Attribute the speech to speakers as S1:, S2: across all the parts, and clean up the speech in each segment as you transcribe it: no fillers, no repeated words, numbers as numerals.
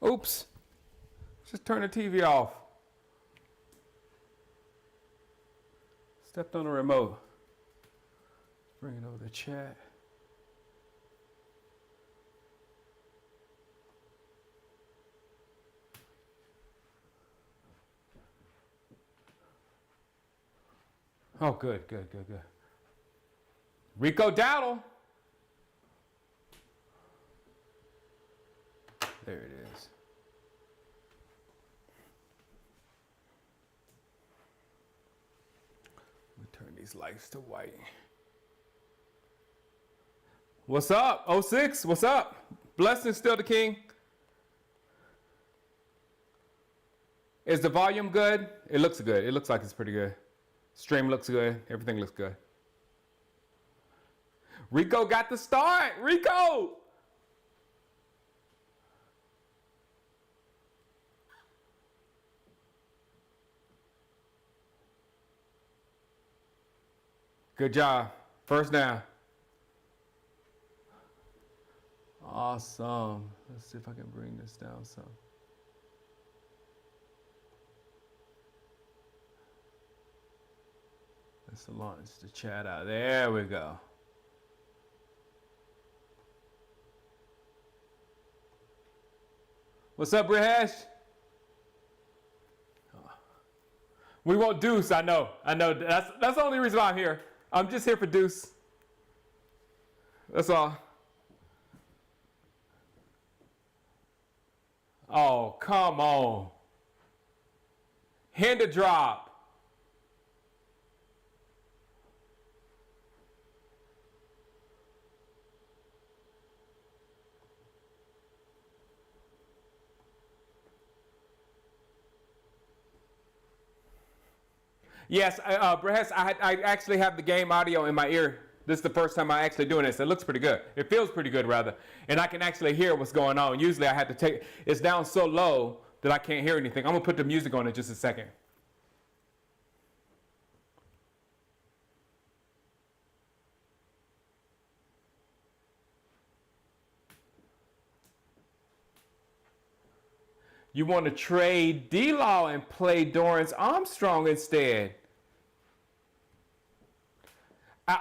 S1: Oops. Just turn the TV off. Stepped on the remote. Bring it over to chat. Oh, good. Rico Dowdle. There it is. Let me turn these lights to white. What's up? 06, what's up? Blessing still the king. Is the volume good? It looks good. It looks like it's pretty good. Stream looks good. Everything looks good. Rico got the start. Rico! Good job. First down. Awesome. Let's see if I can bring this down some. Let's launch the chat out. There we go. What's up, Brihesh? We want Deuce. I know. That's the only reason why I'm here. I'm just here for Deuce. That's all. Oh, come on. Hand to drop. Yes, Brihesh, I actually have the game audio in my ear. This is the first time I'm actually doing this. It looks pretty good. It feels pretty good, rather. And I can actually hear what's going on. Usually I have to take, it's down so low that I can't hear anything. I'm going to put the music on in just a second. You want to trade D-Law and play Dorrance Armstrong instead.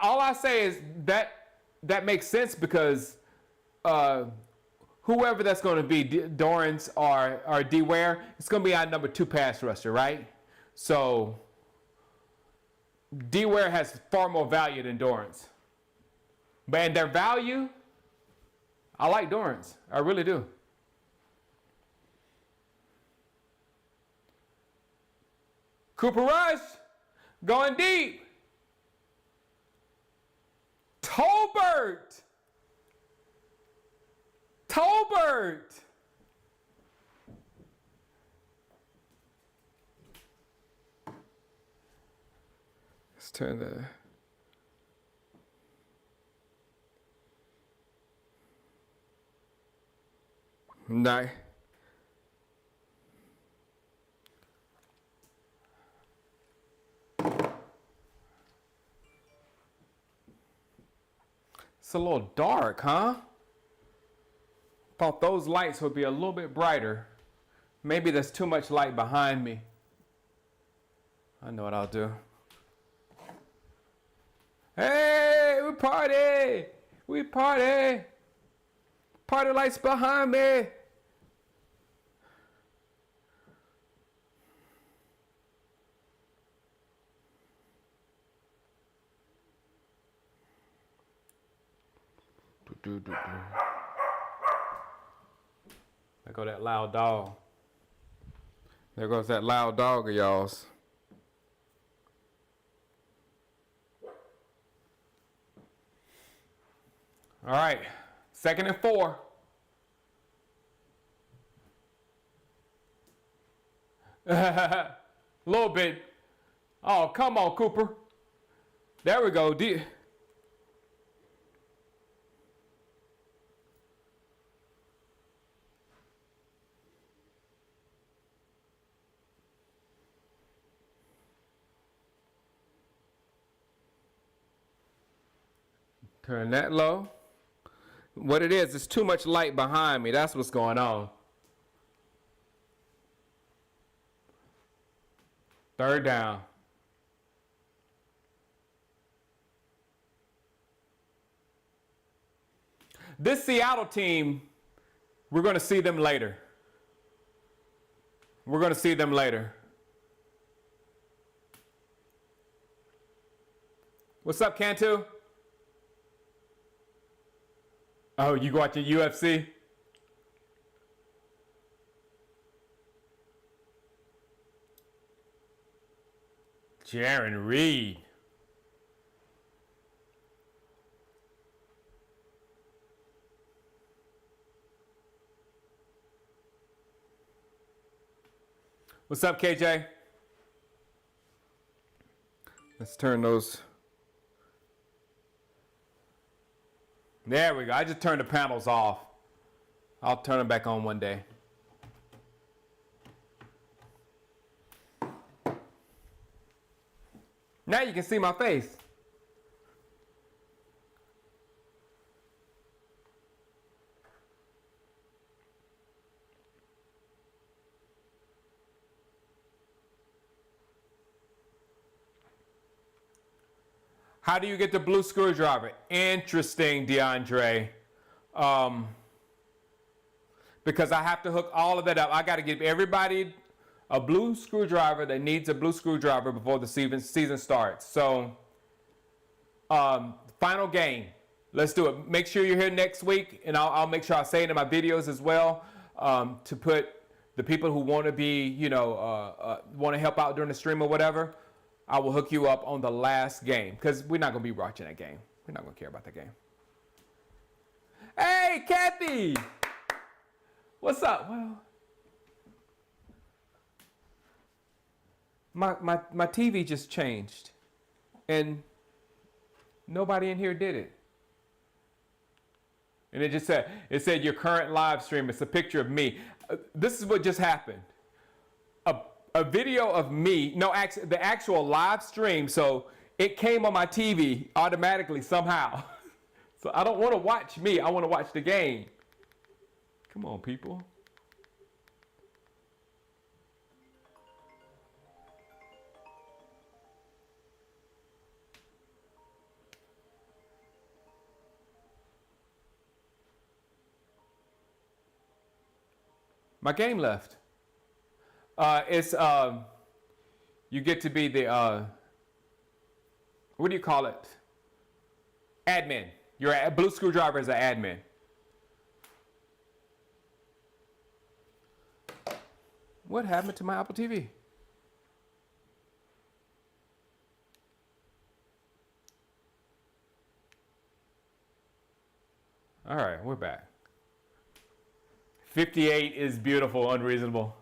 S1: All I say is that makes sense because whoever that's going to be, Dorrance or D-Ware, it's going to be our number 2 pass rusher, right? So D-Ware has far more value than Dorrance. But in their value, I like Dorrance. I really do. Cooper Rush, going deep. Tolbert. Let's turn the... No. It's a little dark, huh? Thought those lights would be a little bit brighter. Maybe there's too much light behind me. I know what I'll do. Hey, we party! We party! Party lights behind me! There go that loud dog. There goes that loud dog of y'all's. All right, 2nd and 4. A little bit. Oh, come on, Cooper. There we go. Turn that low. What it is, it's too much light behind me. That's what's going on. Third down. This Seattle team, we're going to see them later. We're going to see them later. What's up, Cantu? Oh, you watching UFC? Jaron Reed. What's up, KJ? Let's turn those. There we go. I just turned the panels off. I'll turn them back on one day. Now you can see my face. How do you get the blue screwdriver? Interesting, DeAndre. Because I have to hook all of that up. I got to give everybody a blue screwdriver that needs a blue screwdriver before the season starts. So, final game. Let's do it. Make sure you're here next week, and I'll make sure I say it in my videos as well, to put the people who want to be, want to help out during the stream or whatever. I will hook you up on the last game, because we're not going to be watching that game. We're not going to care about that game. Hey, Kathy! What's up? Well, my TV just changed, and nobody in here did it. And it said your current live stream. It's a picture of me. This is what just happened. A video of me, the actual live stream, so it came on my TV automatically somehow. So I don't want to watch me, I want to watch the game. Come on, people. My game left. You get to be the, what do you call it? Admin. Your blue screwdriver is an admin. What happened to my Apple TV? All right, we're back. 58 is beautiful, unreasonable.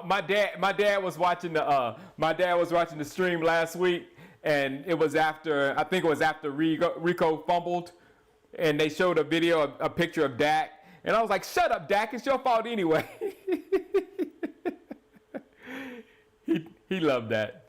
S1: My dad was watching the stream last week, and it was after, I think it was after Rico fumbled, and they showed a picture of Dak, and I was like, shut up, Dak, it's your fault anyway. he loved that.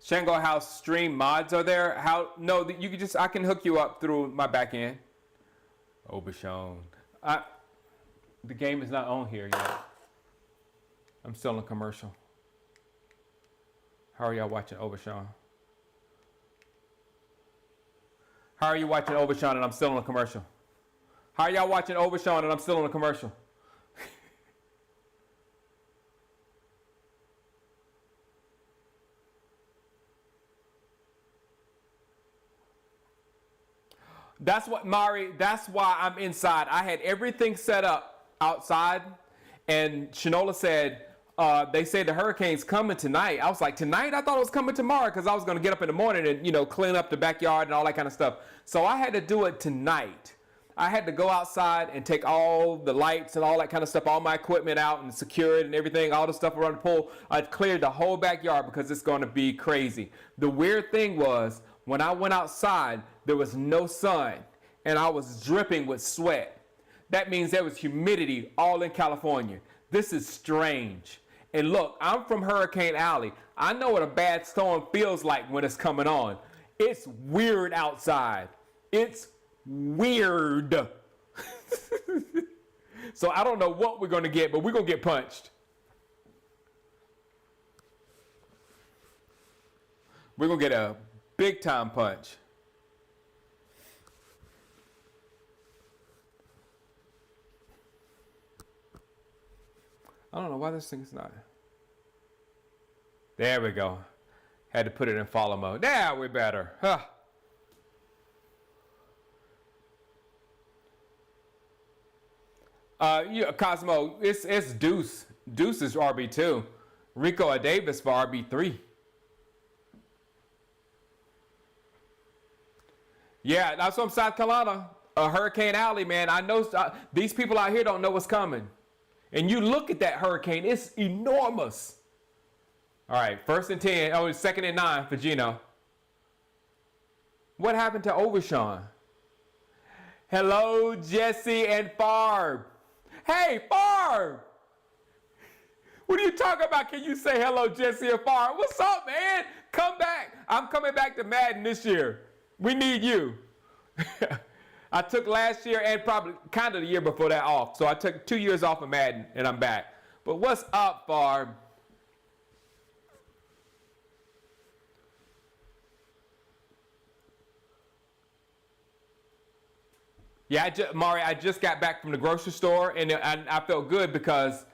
S1: Shango House stream mods are there. No, you can I can hook you up through my back end. Obashan. The game is not on here yet. I'm still in a commercial. How are y'all watching Obashan? How are you watching Obashan and I'm still in a commercial? How are y'all watching Obashan and I'm still in a commercial? That's why I'm inside. I had everything set up outside, and Shanola said, they say the hurricane's coming tonight. I was like, tonight? I thought it was coming tomorrow, because I was going to get up in the morning and, clean up the backyard and all that kind of stuff. So I had to do it tonight. I had to go outside and take all the lights and all that kind of stuff, all my equipment out and secure it and everything, all the stuff around the pool. I cleared the whole backyard because it's going to be crazy. The weird thing was, when I went outside, there was no sun, and I was dripping with sweat. That means there was humidity all in California. This is strange. And look, I'm from Hurricane Alley. I know what a bad storm feels like when it's coming on. It's weird outside. It's weird. So I don't know what we're going to get, but we're going to get punched. We're going to get a big time punch. I don't know why this thing's not. There we go. Had to put it in follow mode. Now we're better. Huh. Yeah, Cosmo, it's Deuce. Deuce is RB2. Rico Davis for RB3. Yeah, that's from South Carolina. Hurricane Alley, man. I know these people out here don't know what's coming. And you look at that hurricane, it's enormous. All right, 1st and 10. Oh, it's 2nd and 9 for Gino. What happened to Overshawn? Hello, Jesse and Farb. Hey, Farb! What are you talking about? Can you say hello, Jesse and Farb? What's up, man? Come back. I'm coming back to Madden this year. We need you. I took last year and probably kind of the year before that off. So I took 2 years off of Madden and I'm back. But what's up, Farb? Yeah, Mari, I just got back from the grocery store and I felt good because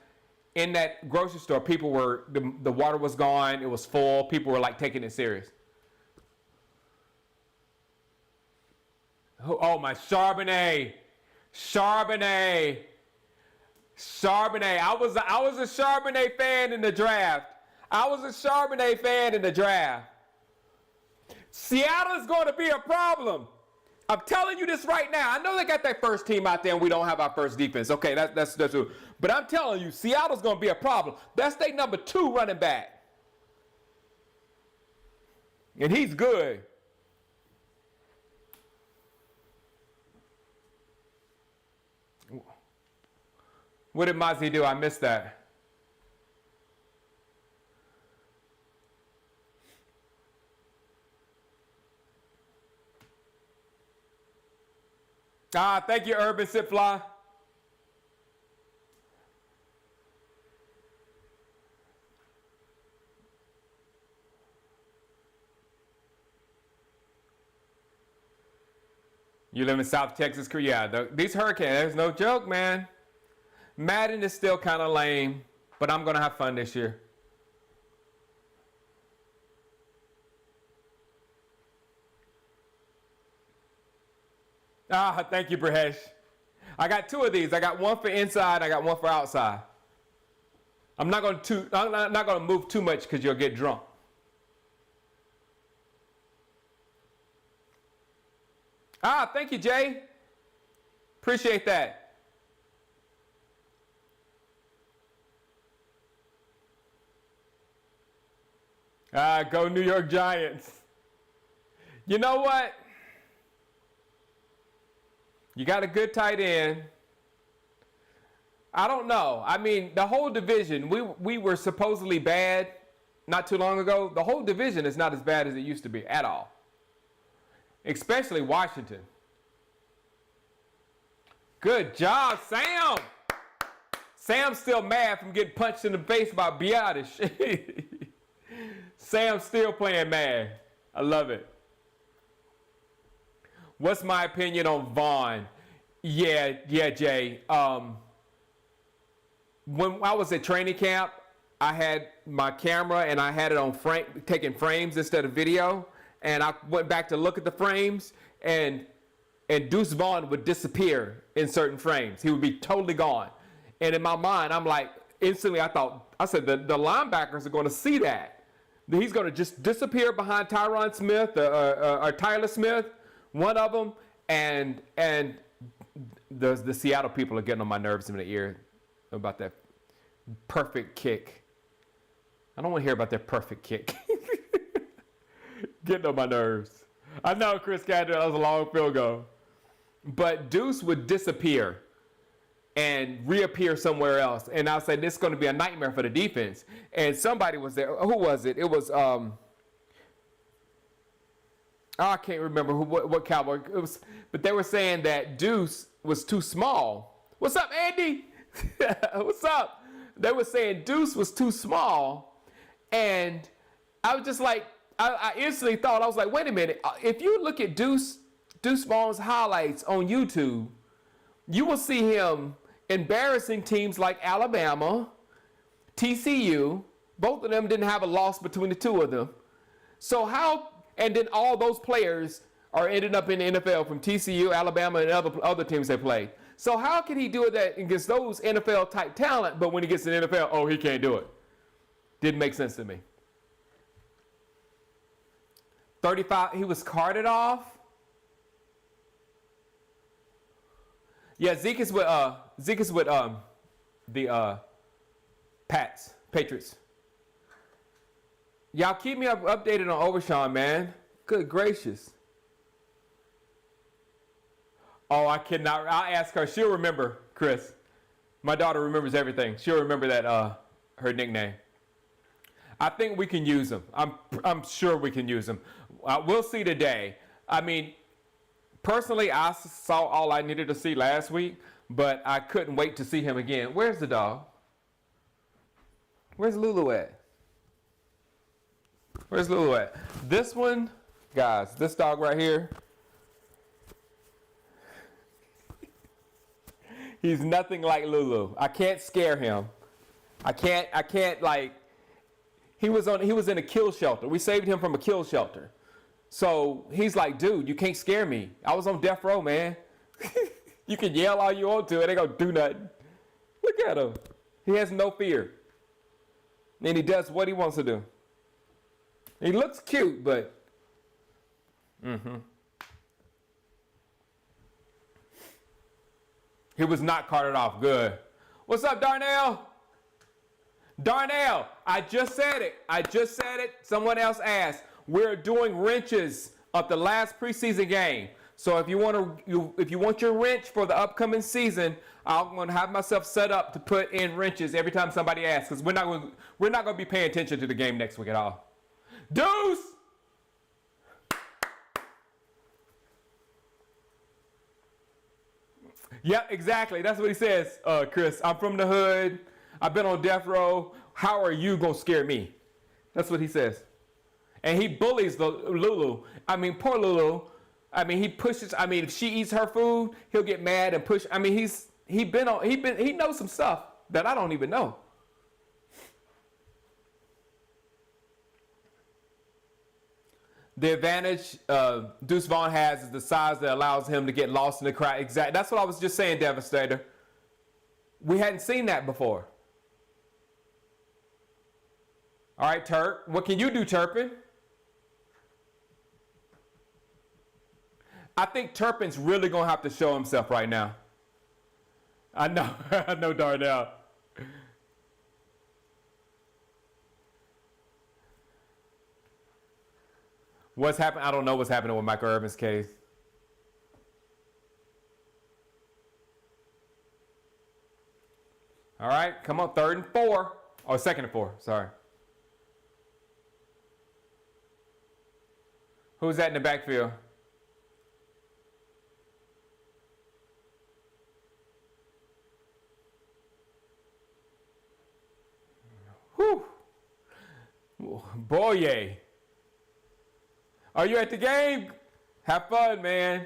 S1: in that grocery store, people were, the water was gone, it was full, people were like taking it serious. Oh, my Charbonnet. Charbonnet. Charbonnet. I was a Charbonnet fan in the draft. I was a Charbonnet fan in the draft. Seattle is going to be a problem. I'm telling you this right now. I know they got that first team out there and we don't have our first defense. Okay, that's true. But I'm telling you, Seattle's going to be a problem. That's their number 2 running back. And he's good. What did Mozzie do? I missed that. Thank you, Urban Sitfly. You live in South Texas, yeah. These hurricanes, there's no joke, man. Madden is still kind of lame, but I'm going to have fun this year. Thank you, Brahesh. I got 2 of these. I got one for inside. I got one for outside. I'm not going to move too much because you'll get drunk. Thank you, Jay. Appreciate that. Go New York Giants. You know what? You got a good tight end. I don't know. I mean, the whole division, we were supposedly bad not too long ago. The whole division is not as bad as it used to be at all. Especially Washington. Good job, Sam. Sam's still mad from getting punched in the face by Biotish. Sam's still playing mad. I love it. What's my opinion on Vaughn? Yeah, Jay. When I was at training camp, I had my camera and I had it on taking frames instead of video. And I went back to look at the frames, and Deuce Vaughn would disappear in certain frames. He would be totally gone. And in my mind, I'm like, instantly I said, the linebackers are going to see that. He's going to just disappear behind Tyron Smith or Tyler Smith, one of them, and the Seattle people are getting on my nerves in the ear about that perfect kick. I don't want to hear about their perfect kick. Getting on my nerves. I know, Chris Cadwell, that was a long field goal. But Deuce would disappear. and reappear somewhere else. And I said, this is going to be a nightmare for the defense. And somebody was there. Who was it? It was, I can't remember what Cowboy it was, but they were saying that Deuce was too small. What's up, Andy? What's up? They were saying Deuce was too small. And I was just like, I instantly thought, I was like, wait a minute. If you look at Deuce Vaughn's highlights on YouTube, you will see him embarrassing teams like Alabama, TCU. Both of them didn't have a loss between the two of them. So how, and then all those players are ended up in the NFL from TCU, Alabama, and other teams they played. So how can he do that against those NFL type talent, but when he gets in the NFL, oh, he can't do it? Didn't make sense to me. 35, he was carted off. Yeah, Zeke is with the Patriots. Y'all keep me updated on Overshawn, man. Good gracious. Oh, I cannot. I'll ask her. She'll remember, Chris. My daughter remembers everything. She'll remember that her nickname. I think we can use them. I'm sure we can use them. We'll see today. I mean, personally, I saw all I needed to see last week, but I couldn't wait to see him again. Where's the dog? Where's Lulu at? Where's Lulu at? This one, guys, this dog right here, he's nothing like Lulu. I can't scare him. I can't like, he was in a kill shelter. We saved him from a kill shelter. So he's like, dude, you can't scare me. I was on death row, man. You can yell all you want to, it ain't gonna do nothing. Look at him. He has no fear. And he does what he wants to do. He looks cute, but he was not carted off. Good. What's up, Darnell? Darnell, I just said it. Someone else asked. We're doing wrenches of the last preseason game. So if you want your wrench for the upcoming season, I'm going to have myself set up to put in wrenches every time somebody asks, because we're not going to be paying attention to the game next week at all. Deuce! Yeah, exactly. That's what he says, Chris. I'm from the hood. I've been on death row. How are you going to scare me? That's what he says. And he bullies Lulu. I mean, poor Lulu. I mean, he pushes. I mean, if she eats her food, he'll get mad and push. I mean, he knows some stuff that I don't even know. The advantage Deuce Vaughn has is the size that allows him to get lost in the crowd. Exactly. That's what I was just saying, Devastator. We hadn't seen that before. All right, Turk. What can you do, Turpin? I think Turpin's really going to have to show himself right now. I know. I know, Darnell. What's happening? I don't know what's happening with Michael Irvin's case. All right, come on, 3rd and 4. Oh, 2nd and 4, sorry. Who's that in the backfield? Whew. Boye. Are you at the game? Have fun, man.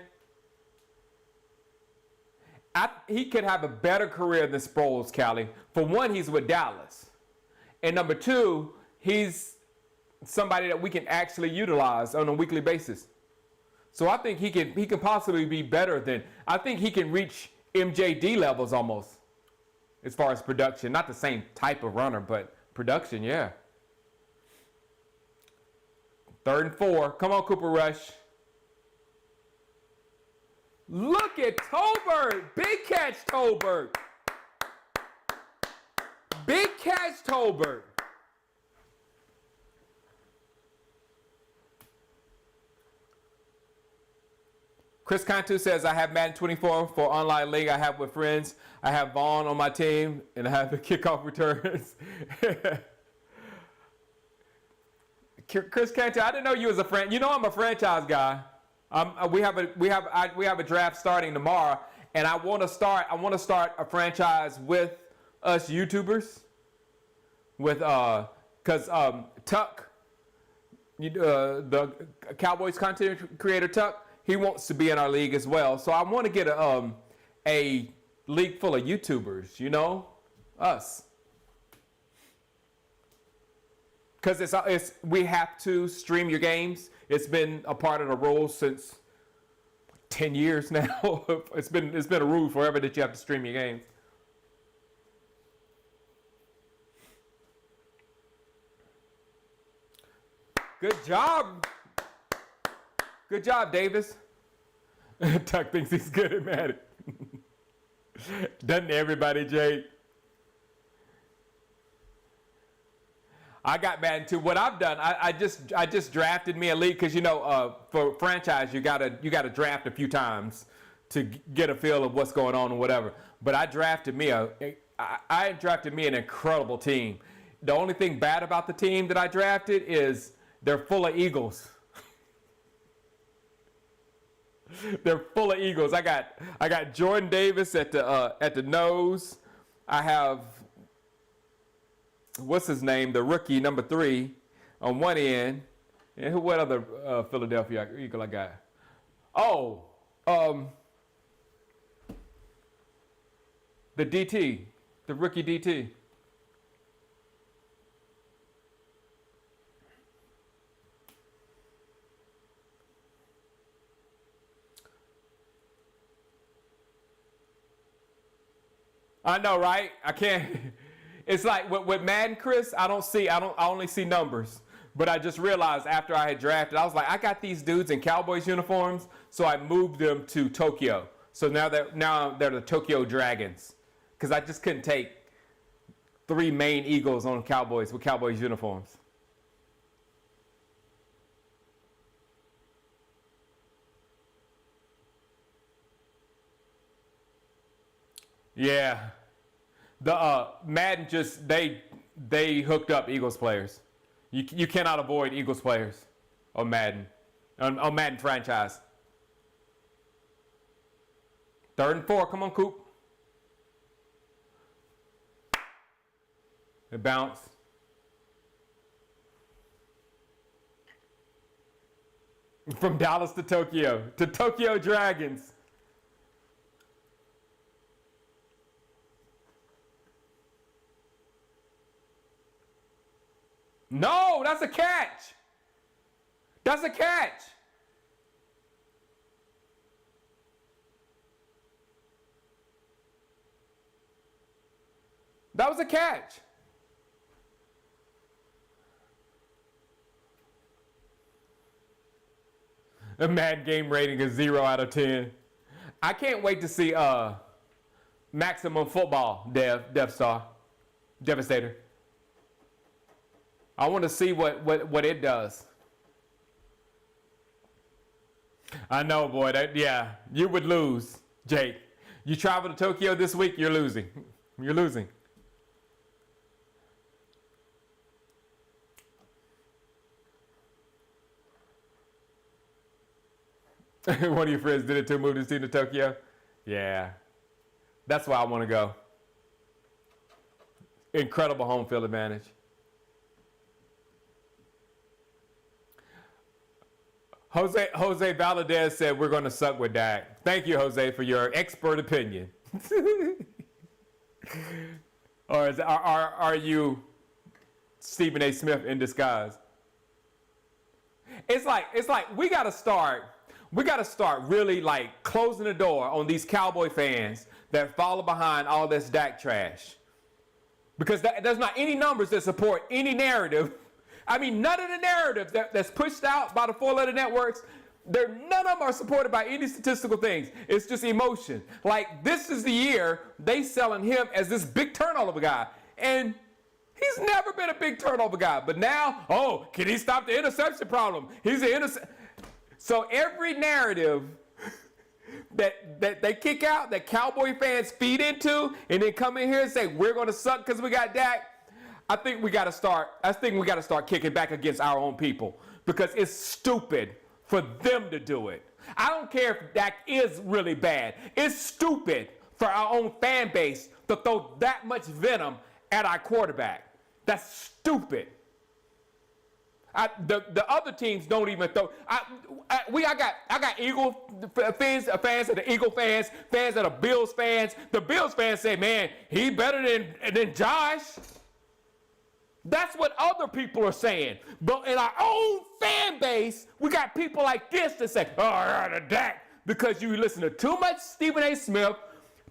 S1: He could have a better career than Sproles, Callie. For one, he's with Dallas. And number two, he's somebody that we can actually utilize on a weekly basis. So I think he can possibly be better than, I think he can reach MJD levels almost as far as production. Not the same type of runner, but production, yeah. 3rd and 4. Come on, Cooper Rush. Look at Tolbert. Big catch, Tolbert. Big catch, Tolbert. Chris Cantu says, I have Madden 24 for online league I have with friends. I have Vaughn on my team, and I have the kickoff returns. Chris Cantu, I didn't know you was a friend. You know I'm a franchise guy. We have a draft starting tomorrow, and I want to start a franchise with us YouTubers, with because Tuck, the Cowboys content creator Tuck, he wants to be in our league as well. So I want to get a league full of YouTubers, you know, us. Because we have to stream your games. It's been a part of the rules since 10 years now. it's been a rule forever that you have to stream your games. Good job. Good job, Davis. Tuck thinks he's good at Madden. Doesn't everybody, Jake? I got Madden too. What I've done, I just drafted me a league because for franchise you gotta draft a few times to get a feel of what's going on and whatever. But I drafted me an incredible team. The only thing bad about the team that I drafted is they're full of Eagles. They're full of Eagles. I got Jordan Davis at the nose. I have, what's his name, the rookie number 3 on one end. And what other Philadelphia Eagle I got? Oh, the DT, the rookie DT. I know, right? I can't. It's like with Madden, Chris, I only see numbers. But I just realized after I had drafted, I was like, I got these dudes in Cowboys uniforms, so I moved them to Tokyo. So now they're the Tokyo Dragons. Because I just couldn't take 3 main Eagles on Cowboys with Cowboys uniforms. Yeah. The Madden just they hooked up Eagles players. You cannot avoid Eagles players on Madden. On Madden franchise. 3rd and 4, come on, Coop. It bounced. From Dallas to Tokyo Dragons. No, that's a catch. That's a catch. That was a catch. The Madden game rating is 0 out of 10. I can't wait to see Maximum Football, Devastator. I want to see what it does. I know, boy. Yeah, you would lose, Jake. You travel to Tokyo this week, you're losing. You're losing. One of your friends did it to move his team to Tokyo? Yeah. That's why I want to go. Incredible home field advantage. Jose Valadez said we're going to suck with Dak. Thank you, Jose, for your expert opinion. Or are you Stephen A. Smith in disguise? It's like we got to start really like closing the door on these Cowboy fans that follow behind all this Dak trash. Because there's not any numbers that support any narrative. I mean, none of the narratives that's pushed out by the 4-letter networks, none of them are supported by any statistical things. It's just emotion. Like, this is the year they selling him as this big turnover guy. And he's never been a big turnover guy. But now, can he stop the interception problem? He's an interception. So every narrative that they kick out, that Cowboy fans feed into, and then come in here and say we're going to suck because we got Dak. I think we got to start kicking back against our own people because it's stupid for them to do it. I don't care if Dak is really bad. It's stupid for our own fan base to throw that much venom at our quarterback. That's stupid. The other teams don't even throw. I got Eagle fans of the Eagle fans of the Bills fans. The Bills fans say, man, he better than Josh. That's what other people are saying. But in our own fan base, we got people like this that say, oh, Dak, because you listen to too much Stephen A. Smith,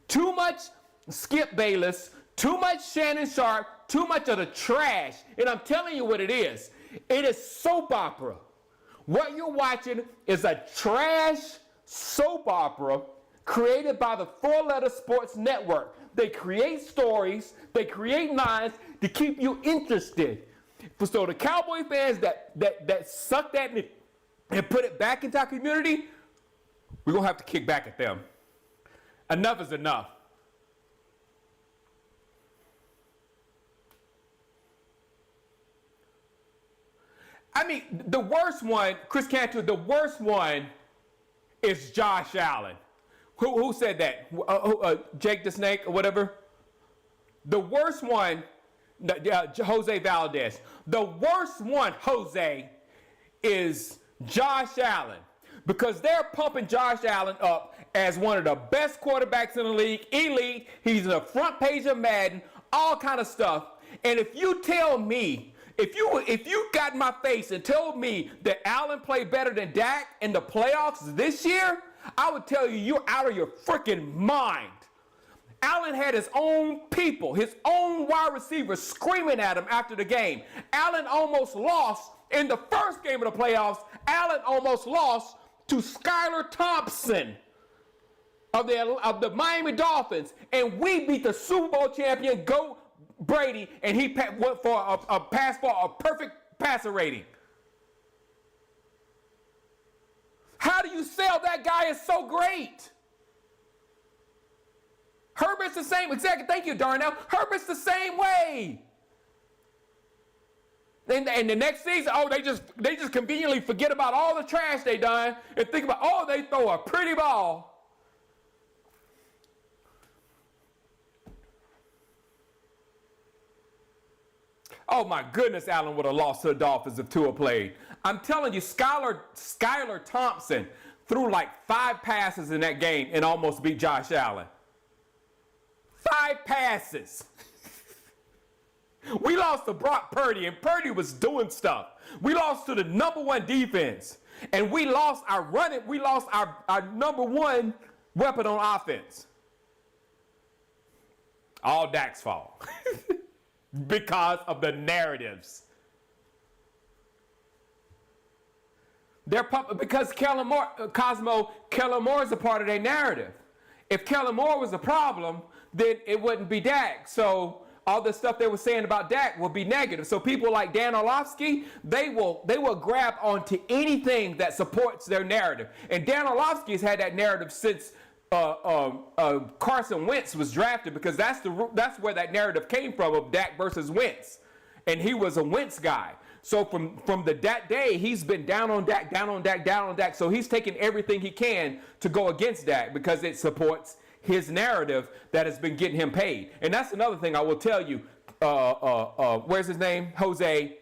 S1: too much Skip Bayless, too much Shannon Sharp, too much of the trash. And I'm telling you what it is. It is soap opera. What you're watching is a trash soap opera created by the Four Letter Sports Network. They create stories, they create lines to keep you interested. So the Cowboy fans that suck that and put it back into our community, we're going to have to kick back at them. Enough is enough. I mean, the worst one, Chris Cantor, the worst one is Josh Allen. Who said that? Jake the Snake or whatever? The worst one, Jose Valdez. The worst one, Jose, is Josh Allen. Because they're pumping Josh Allen up as one of the best quarterbacks in the league, elite. He's in the front page of Madden, all kind of stuff. And if you tell me, if you got in my face and told me that Allen played better than Dak in the playoffs this year, I would tell you you're out of your freaking mind. Allen had his own people, his own wide receivers screaming at him after the game. Allen almost lost in the first game of the playoffs. Allen almost lost to Skylar Thompson of the Miami Dolphins, and we beat the Super Bowl champion GOAT Brady, and he went for a pass for a perfect passer rating. How do you sell that guy is so great? Herbert's the same, exactly, thank you, Darnell. Herbert's the same way. And the next season, they just conveniently forget about all the trash they done and think about, they throw a pretty ball. Oh my goodness, Allen would have lost to the Dolphins if Tua played. I'm telling you, Skylar Thompson threw like 5 passes in that game and almost beat Josh Allen. 5 passes. We lost to Brock Purdy, and Purdy was doing stuff. We lost to the #1 defense, and we lost our #1 weapon on offense. All Dak's fault. Because of the narratives. Because Kellen Moore is a part of their narrative. If Kellen Moore was a problem, then it wouldn't be Dak. So all the stuff they were saying about Dak will be negative. So people like Dan Orlovsky, they will grab onto anything that supports their narrative. And Dan Orlovsky's had that narrative since Carson Wentz was drafted, because that's where that narrative came from, of Dak versus Wentz, and he was a Wentz guy. So from that day, he's been down on Dak. So he's taking everything he can to go against Dak because it supports his narrative that has been getting him paid. And that's another thing I will tell you. Where's his name? Jose.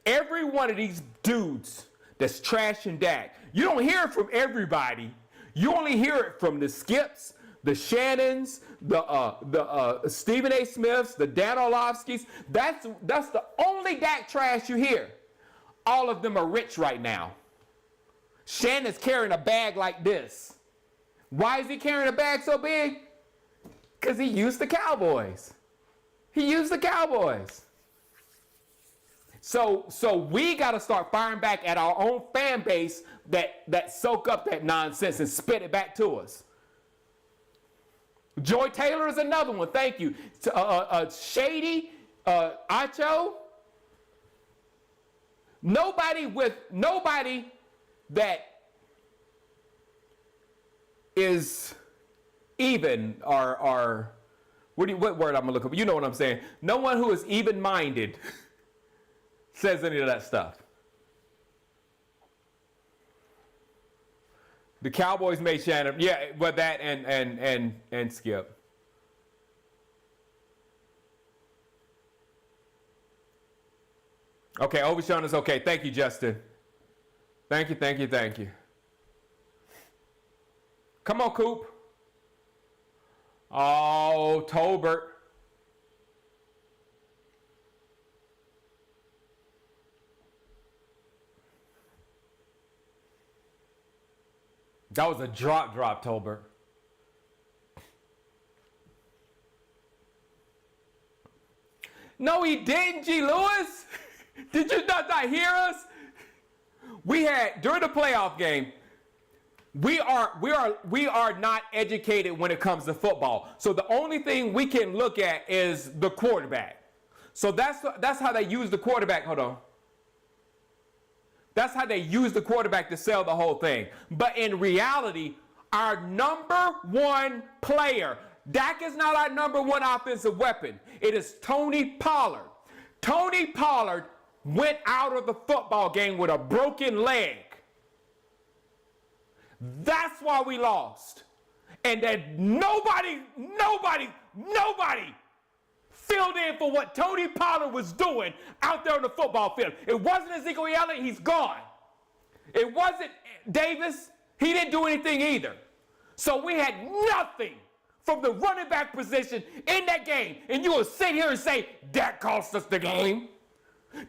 S1: Every one of these dudes that's trashing Dak, you don't hear it from everybody. You only hear it from the Skips, the Shannons, the Stephen A. Smiths, the Dan Orlovskys. That's the only Dak trash you hear. All of them are rich right now. Shannon's carrying a bag like this. Why is he carrying a bag so big? Because he used the Cowboys. He used the Cowboys. So we got to start firing back at our own fan base that soak up that nonsense and spit it back to us. Joy Taylor is another one. Thank you. Shady, Acho. Nobody that is even or what word I'm gonna look up? You know what I'm saying. No one who is even-minded says any of that stuff. The Cowboys made Shannon, yeah, but that and Skip. Okay, Overshawn is okay. Thank you, Justin. Thank you, thank you, thank you. Come on, Coop. Oh, Tolbert. That was a drop, Tolbert. No, he didn't, G. Lewis. Did you not hear us? We had, during the playoff game, we are not educated when it comes to football. So the only thing we can look at is the quarterback. So that's how they use the quarterback. Hold on. That's how they use the quarterback to sell the whole thing. But in reality, our number one player, Dak is not our number one offensive weapon. It is Tony Pollard. Tony Pollard went out of the football game with a broken leg. That's why we lost. And that nobody filled in for what Tony Pollard was doing out there on the football field. It wasn't Ezekiel Elliott, he's gone. It wasn't Davis, he didn't do anything either. So we had nothing from the running back position in that game. And you will sit here and say, Dak cost us the game.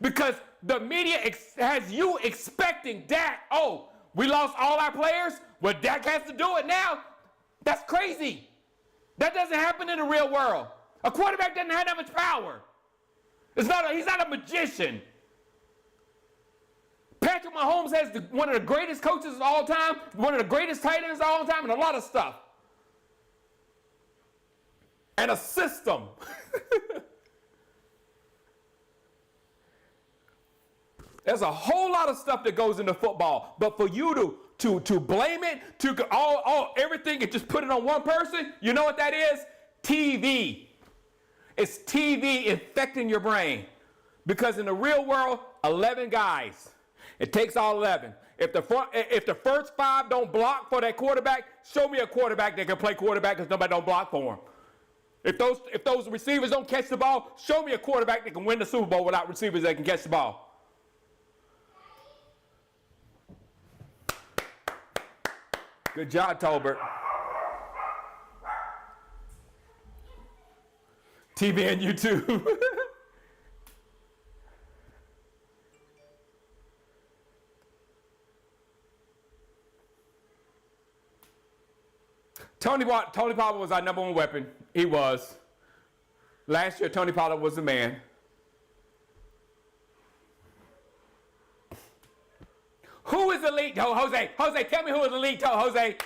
S1: Because the media has you expecting Dak, oh, we lost all our players? Well, Dak has to do it now. That's crazy. That doesn't happen in the real world. A quarterback doesn't have that much power. He's not a magician. Patrick Mahomes has one of the greatest coaches of all time, one of the greatest tight ends of all time, and a lot of stuff. And a system. There's a whole lot of stuff that goes into football, but for you to blame it, everything and just put it on one person, you know what that is? TV. It's TV infecting your brain. Because in the real world, 11 guys. It takes all 11. If the first 5 don't block for that quarterback, show me a quarterback that can play quarterback because nobody don't block for him. If those receivers don't catch the ball, show me a quarterback that can win the Super Bowl without receivers that can catch the ball. Good job, Tolbert. TV and YouTube. Tony Pollard was our number one weapon. He was. Last year, Tony Pollard was the man. Who is elite? Jose, tell me who is elite. Jose,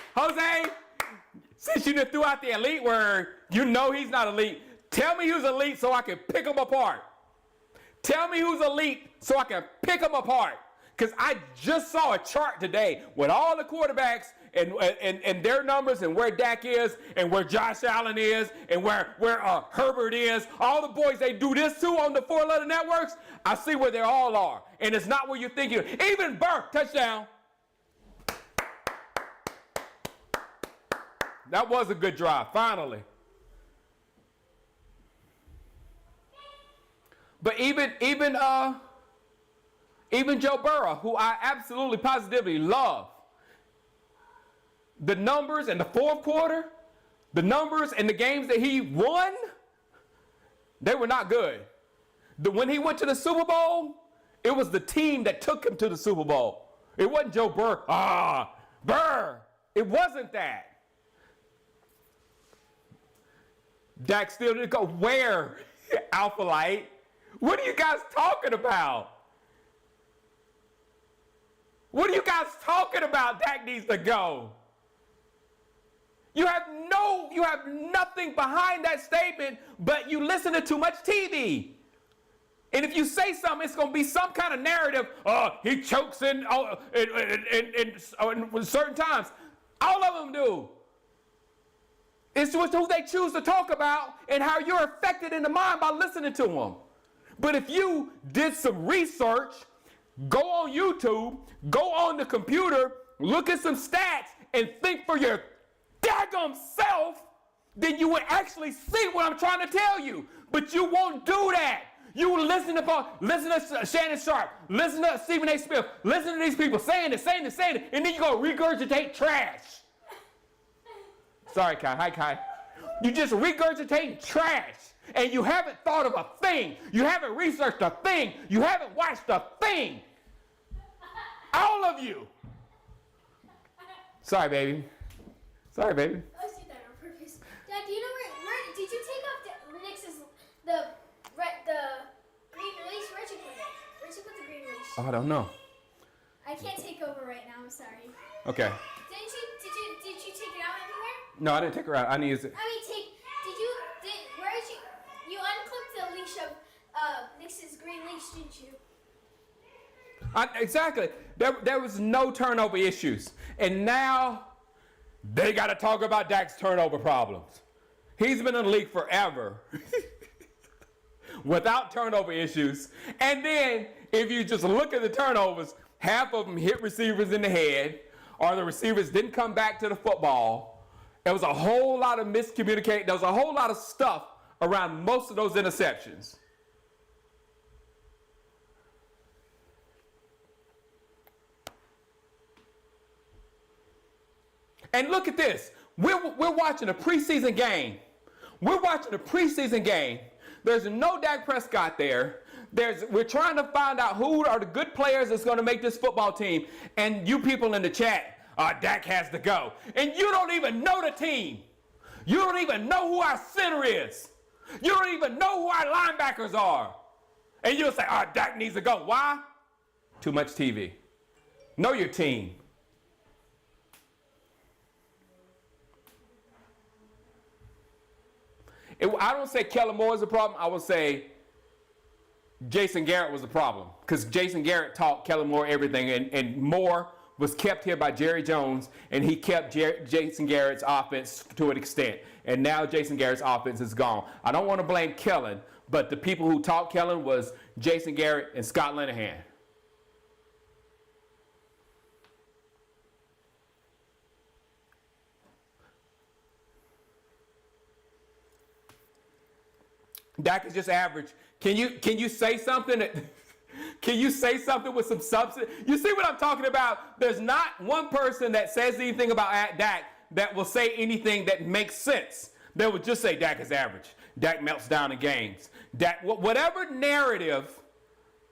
S1: since you threw out the elite word, you know he's not elite. Tell me who's elite so I can pick them apart. Tell me who's elite so I can pick them apart. Because I just saw a chart today with all the quarterbacks and their numbers and where Dak is and where Josh Allen is and where Herbert is. All the boys they do this to on the 4-letter networks, I see where they all are. And it's not where you think you. Even Burke, touchdown. That was a good drive, finally. But even Joe Burrow, who I absolutely positively love, the numbers in the fourth quarter, the numbers in the games that he won, they were not good. When he went to the Super Bowl, it was the team that took him to the Super Bowl. It wasn't Joe Burrow. Burr. It wasn't that. Dak still didn't go, where, Alpha Light? What are you guys talking about? What are you guys talking about? Dak needs to go. You have nothing behind that statement, but you listen to too much TV. And if you say something, it's going to be some kind of narrative. He chokes in certain times. All of them do. It's just who they choose to talk about and how you're affected in the mind by listening to them. But if you did some research, go on YouTube, go on the computer, look at some stats, and think for your daggum self, then you would actually see what I'm trying to tell you. But you won't do that. You will listen to Shannon Sharpe, listen to Stephen A. Smith, listen to these people saying it, and then you go regurgitate trash. Sorry, Kai. Hi, Kai. You just regurgitating trash, and you haven't thought of a thing. You haven't researched a thing. You haven't watched a thing. All of you. Sorry, baby. Sorry, baby.
S2: I did that on purpose. Dad, do you know where did you take off the green release? Where'd you put it? Where'd you put the green release?
S1: Oh, I don't know.
S2: I can't take over right now. I'm sorry.
S1: Okay.
S2: Did you take it out anywhere?
S1: No, I didn't take her out. I need to.
S2: Where did you unclipped the leash of Nix's green leash, didn't you?
S1: Exactly. There was no turnover issues. And now they got to talk about Dak's turnover problems. He's been in the league forever without turnover issues. And then if you just look at the turnovers, half of them hit receivers in the head, or the receivers didn't come back to the football. There was a whole lot of miscommunication. There was a whole lot of stuff around most of those interceptions. And look at this. We're watching a preseason game. We're watching a preseason game. There's no Dak Prescott there. We're trying to find out who are the good players that's going to make this football team. And you people in the chat, Dak has to go. And you don't even know the team. You don't even know who our center is. You don't even know who our linebackers are. And you'll say, Dak needs to go. Why? Too much TV. Know your team. I don't say Kellen Moore is a problem. I would say Jason Garrett was a problem, because Jason Garrett taught Kellen Moore everything, and Moore was kept here by Jerry Jones, and he kept Jason Garrett's offense to an extent. And now Jason Garrett's offense is gone. I don't want to blame Kellen, but the people who taught Kellen was Jason Garrett and Scott Linehan. Dak is just average. Can you say something that can you say something with some substance? You see what I'm talking about? There's not one person that says anything about Dak that will say anything that makes sense. They will just say Dak is average. Dak melts down in games. Dak, whatever narrative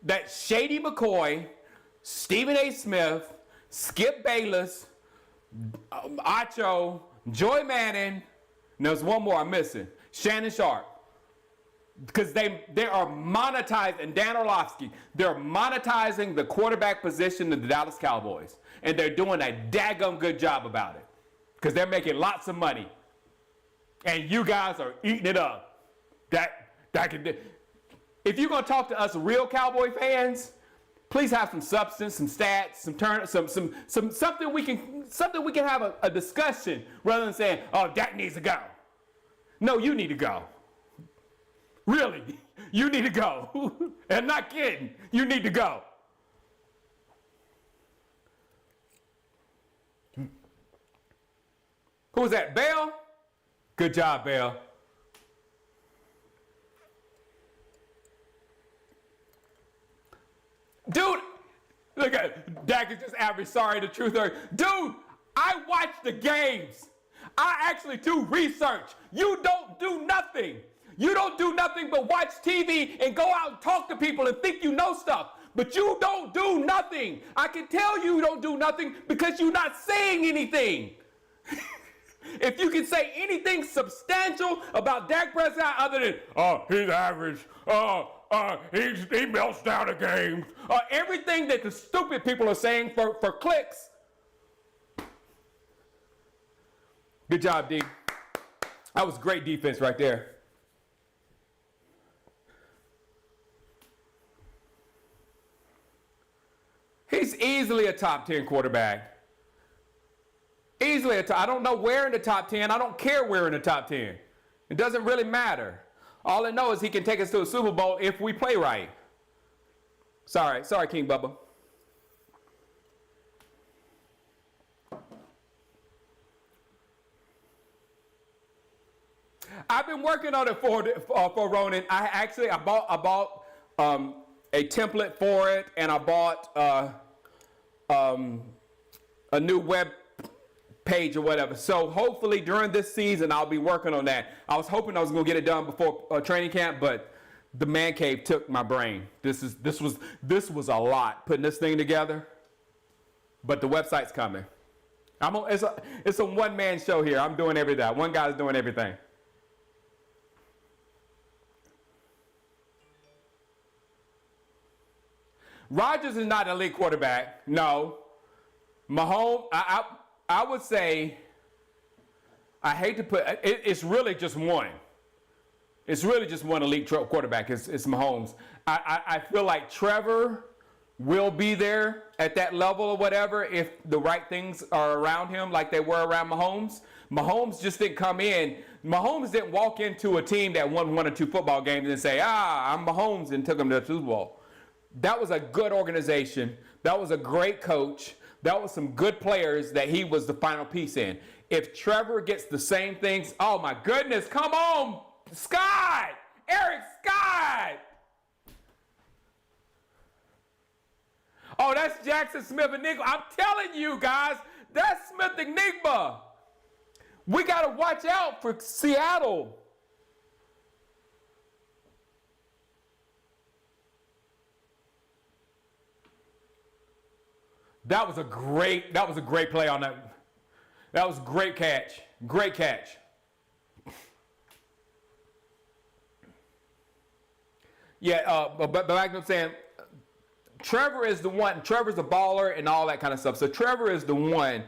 S1: that Shady McCoy, Stephen A. Smith, Skip Bayless, Acho, Joy Manning, and there's one more I'm missing, Shannon Sharpe. Because they are monetizing, and Dan Orlovsky, they're monetizing the quarterback position of the Dallas Cowboys. And they're doing a daggum good job about it. Because they're making lots of money. And you guys are eating it up. If you're going to talk to us real Cowboy fans, please have some substance, some stats, something we can have a discussion rather than saying, Dak needs to go. No, you need to go. Really, you need to go. And not kidding, you need to go. Who was that, Bell? Good job, Bell. Dude, look at Dak is just average. Sorry, the truth hurts. Dude, I watch the games. I actually do research. You don't do nothing. You don't do nothing but watch TV and go out and talk to people and think you know stuff. But you don't do nothing. I can tell you don't do nothing because you're not saying anything. If you can say anything substantial about Dak Prescott other than, he's average, he melts down a game, everything that the stupid people are saying for clicks. Good job, D. That was great defense right there. He's easily a top 10 quarterback. Easily I don't know where in the top 10. I don't care where in the top 10. It doesn't really matter. All I know is he can take us to a Super Bowl if we play right. Sorry, King Bubba. I've been working on it for Ronan. I bought a template for it, and I bought a new web page or whatever. So hopefully during this season I'll be working on that. I was hoping I was going to get it done before training camp, but the man cave took my brain. This was a lot putting this thing together, but the website's coming. It's a one-man show here. I'm doing everything. One guy's doing everything. Rodgers is not an elite quarterback. No. Mahomes, I would say, I hate to put, it's really just one. It's really just one elite quarterback. It's Mahomes. I feel like Trevor will be there at that level or whatever if the right things are around him like they were around Mahomes. Mahomes just didn't come in. Mahomes didn't walk into a team that won 1 or 2 football games and say, I'm Mahomes, and took them to the Super Bowl. That was a good organization. That was a great coach. That was some good players that he was the final piece in. If Trevor gets the same things, oh my goodness, come on, Scott! Eric Scott! Oh, that's Jackson Smith-Njigba. I'm telling you guys, that's Smith-Njigba. We got to watch out for Seattle. That was a great play on that. That was a great catch. Great catch. Yeah, but like I'm saying, Trevor is the one. Trevor's a baller and all that kind of stuff. So Trevor is the one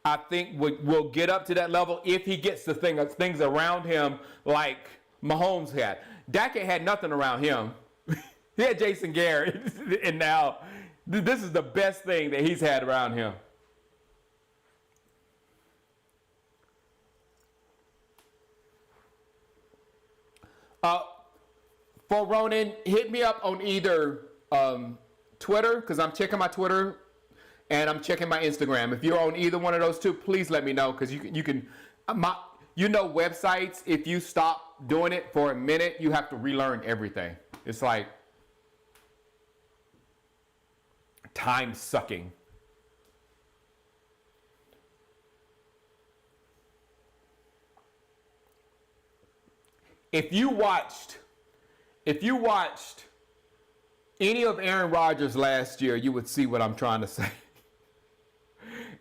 S1: I think will get up to that level if he gets the things around him like Mahomes had. Dak had nothing around him. He had Jason Garrett, and now this is the best thing that he's had around him. For Ronan, hit me up on either Twitter, because I'm checking my Twitter, and I'm checking my Instagram. If you're on either one of those two, please let me know, because you can websites, if you stop doing it for a minute, you have to relearn everything. It's like time sucking. If you watched any of Aaron Rodgers last year, you would see what I'm trying to say.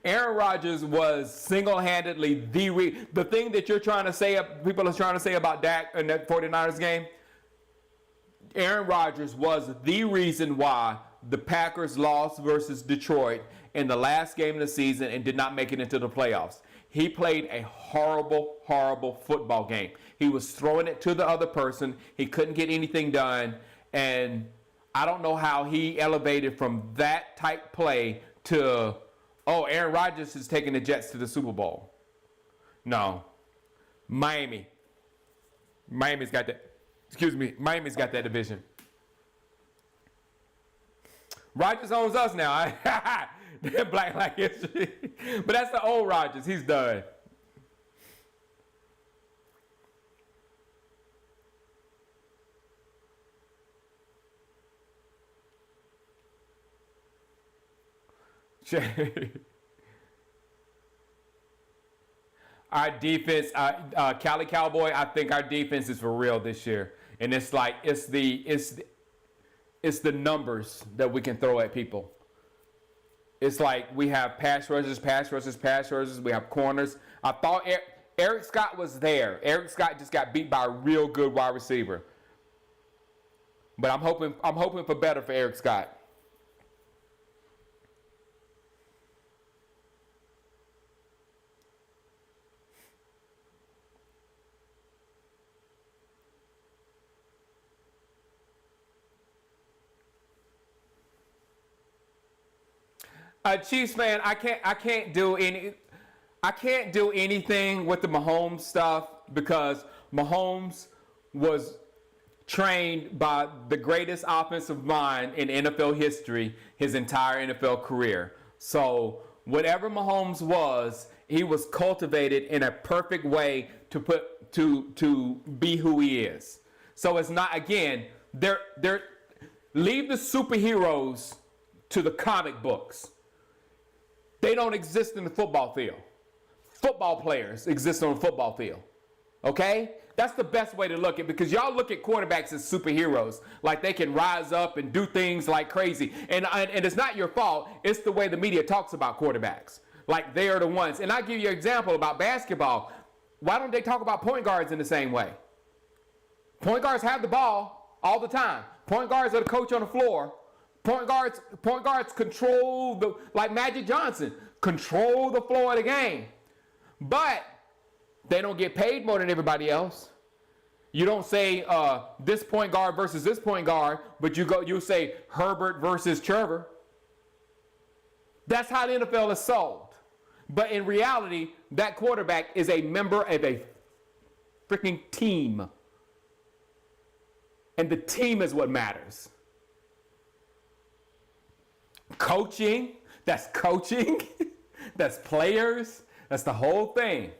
S1: Aaron Rodgers was single-handedly the thing that you're trying to say, people are trying to say about Dak in that 49ers game. Aaron Rodgers was the reason why the Packers lost versus Detroit in the last game of the season and did not make it into the playoffs. He played a horrible, horrible football game. He was throwing it to the other person. He couldn't get anything done. And I don't know how he elevated from that type play to, Aaron Rodgers is taking the Jets to the Super Bowl. No. Miami's got that. Miami's got that division. Rodgers owns us now. They're Black history. But that's the old Rodgers. He's done. Our defense, Cali Cowboy, I think our defense is for real this year. And it's like, it's the numbers that we can throw at people. It's like we have pass rushers. We have corners. I thought Eric Scott was there. Eric Scott just got beat by a real good wide receiver. But I'm hoping for better for Eric Scott. Chiefs fan, I can't do any. I can't do anything with the Mahomes stuff because Mahomes was trained by the greatest offensive mind in NFL history his entire NFL career. So whatever Mahomes was, he was cultivated in a perfect way to be who he is. So it's not, again, they're leave the superheroes to the comic books. They don't exist in the football field. Football players exist on the football field. Okay? That's the best way to look at it, because y'all look at quarterbacks as superheroes, like they can rise up and do things like crazy. And it's not your fault. It's the way the media talks about quarterbacks. Like they are the ones. And I'll give you an example about basketball. Why don't they talk about point guards in the same way? Point guards have the ball all the time. Point guards are the coach on the floor. Point guards control like Magic Johnson, control the flow of the game. But they don't get paid more than everybody else. You don't say this point guard versus this point guard, but you say Herbert versus Trevor. That's how the NFL is sold. But in reality, that quarterback is a member of a freaking team. And the team is what matters. Coaching, that's players, that's the whole thing.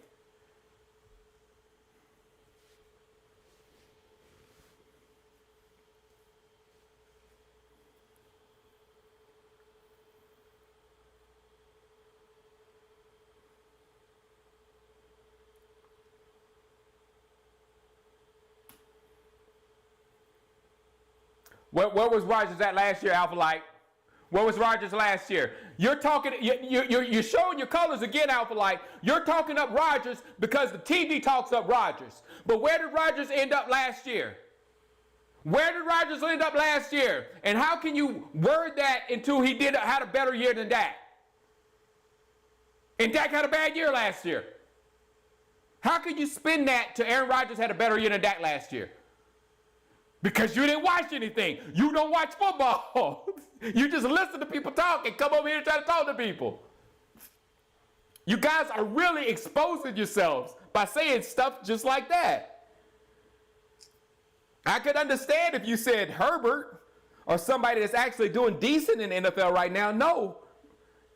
S1: Where was Rodgers at last year, Alpha Light? Where was Rodgers last year? You're talking, you're showing your colors again, Alpha Light. You're talking up Rodgers because the TV talks up Rodgers. But where did Rodgers end up last year? Where did Rodgers end up last year? And how can you word that until he had a better year than Dak? And Dak had a bad year last year. How could you spin that to Aaron Rodgers had a better year than Dak last year? Because you didn't watch anything. You don't watch football. You just listen to people talk and come over here and try to talk to people. You guys are really exposing yourselves by saying stuff just like that. I could understand if you said Herbert or somebody that's actually doing decent in the NFL right now. No,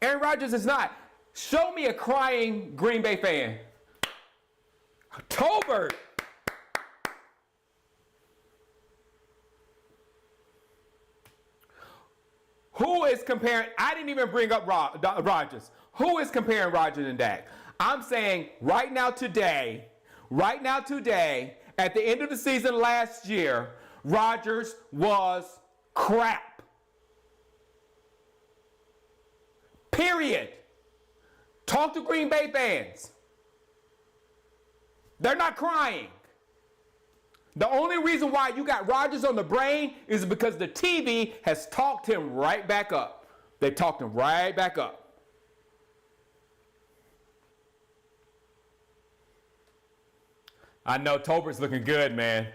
S1: Aaron Rodgers is not. Show me a crying Green Bay fan. Tolbert. Who is comparing? I didn't even bring up Rodgers. Who is comparing Rodgers and Dak? I'm saying right now today, at the end of the season last year, Rodgers was crap. Period. Talk to Green Bay fans. They're not crying. The only reason why you got Rodgers on the brain is because the TV has talked him right back up. They talked him right back up. I know Tolbert's looking good, man.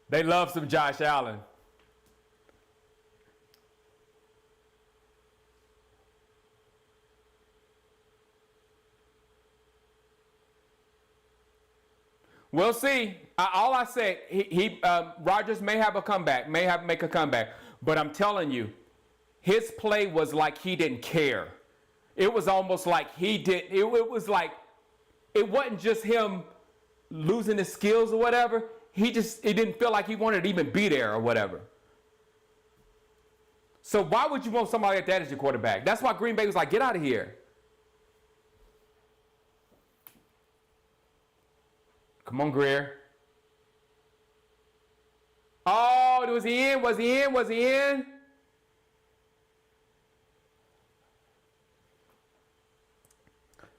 S1: They love some Josh Allen. We'll see. All I said, Rodgers may have a comeback, make a comeback. But I'm telling you, his play was like he didn't care. It was almost like he did. It was like it wasn't just him losing his skills or whatever. It didn't feel like he wanted to even be there or whatever. So why would you want somebody like that as your quarterback? That's why Green Bay was like, get out of here. Come on, Greer. Oh, was he in? Was he in? Was he in?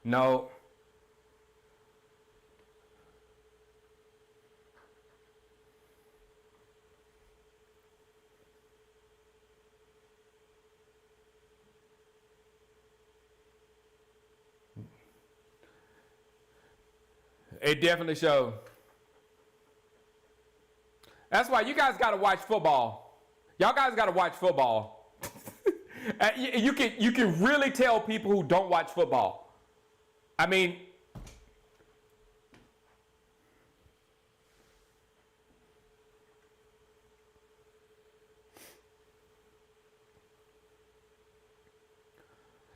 S1: No. It definitely showed. That's why you guys got to watch football. Y'all guys got to watch football. You can really tell people who don't watch football. I mean,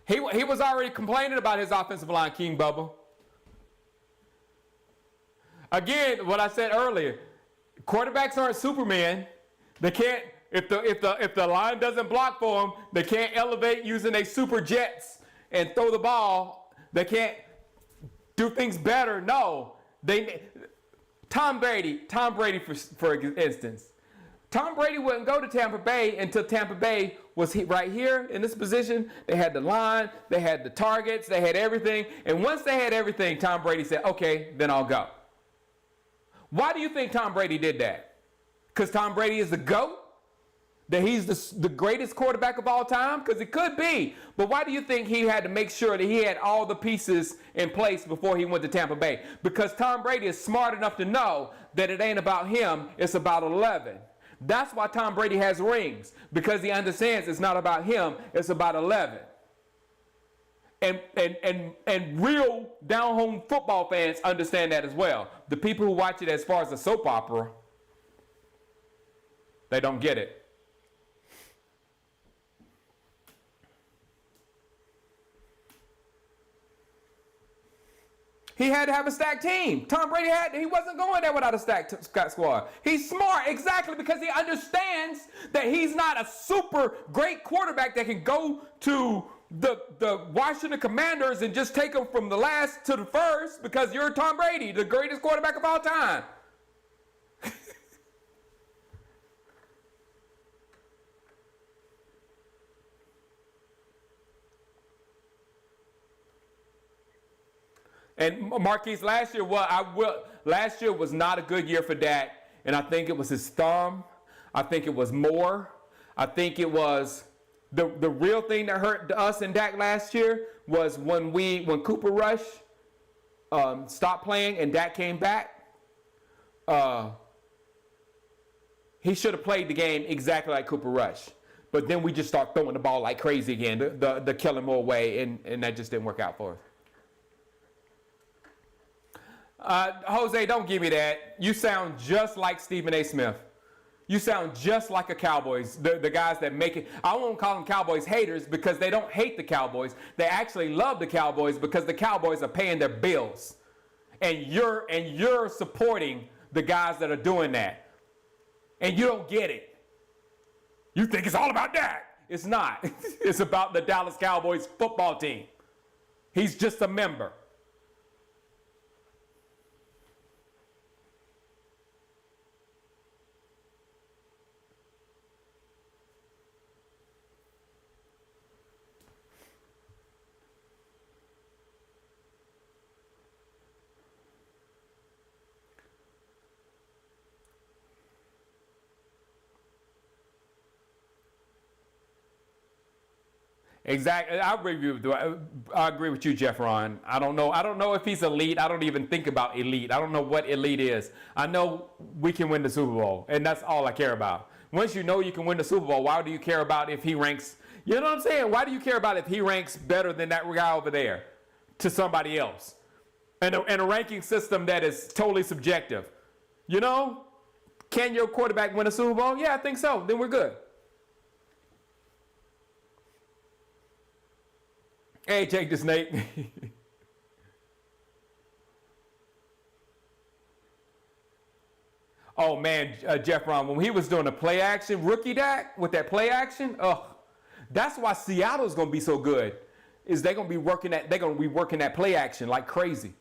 S1: he was already complaining about his offensive line, King Bubba. Again, what I said earlier, quarterbacks aren't Superman. They can't, if the line doesn't block for them, they can't elevate using their super jets and throw the ball. They can't do things better. No, Tom Brady for instance. Tom Brady wouldn't go to Tampa Bay until Tampa Bay was right here in this position. They had the line, they had the targets, they had everything. And once they had everything, Tom Brady said, okay, then I'll go. Why do you think Tom Brady did that? Because Tom Brady is the GOAT? That he's the greatest quarterback of all time? Because it could be. But why do you think he had to make sure that he had all the pieces in place before he went to Tampa Bay? Because Tom Brady is smart enough to know that it ain't about him, it's about 11. That's why Tom Brady has rings, because he understands it's not about him, it's about 11. And real down-home football fans understand that as well. The people who watch it as far as a soap opera, they don't get it. He had to have a stacked team. Tom Brady he wasn't going there without a stacked squad. He's smart, exactly, because he understands that he's not a super great quarterback that can go to the Washington Commanders and just take them from the last to the first, because you're Tom Brady, the greatest quarterback of all time. And Marquise, last year was not a good year for Dak, and I think it was his thumb. I think it was more. I think it was the real thing that hurt us and Dak last year was when Cooper Rush stopped playing and Dak came back. He should have played the game exactly like Cooper Rush, but then we just start throwing the ball like crazy again, the Kellen Moore way, and that just didn't work out for us. Jose, don't give me that. You sound just like Stephen A. Smith. You sound just like a Cowboys, the guys that make it. I won't call them Cowboys haters because they don't hate the Cowboys. They actually love the Cowboys because the Cowboys are paying their bills. And you're supporting the guys that are doing that. And you don't get it. You think it's all about that. It's not. It's about the Dallas Cowboys football team. He's just a member. Exactly. I agree with you, Jeff Ron. I don't know if he's elite. I don't even think about elite. I don't know what elite is. I know we can win the Super Bowl, and that's all I care about. Once you know you can win the Super Bowl, why do you care about if he ranks? You know what I'm saying? Why do you care about if he ranks better than that guy over there to somebody else? And a ranking system that is totally subjective. You know? Can your quarterback win a Super Bowl? Yeah, I think so. Then we're good. Hey, take this, Nate. Oh, man, Jeff Ron, when he was doing the play action, rookie Dak, with that play action, that's why Seattle's going to be so good, is they're going to be working that play action like crazy.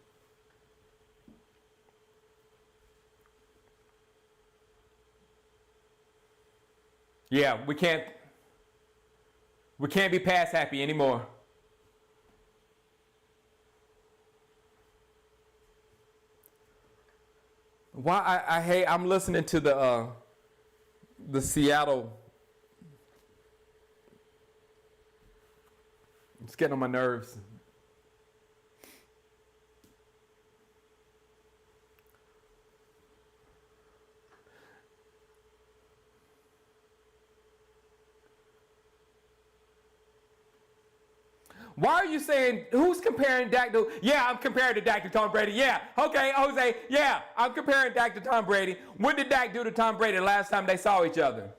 S1: Yeah, we can't be pass happy anymore. Why I hate, I'm listening to the Seattle. It's getting on my nerves. Why are you saying, who's comparing Dak to? Yeah, I'm comparing to Dak to Tom Brady. Yeah, okay, Jose. Yeah, I'm comparing Dak to Tom Brady. What did Dak do to Tom Brady the last time they saw each other?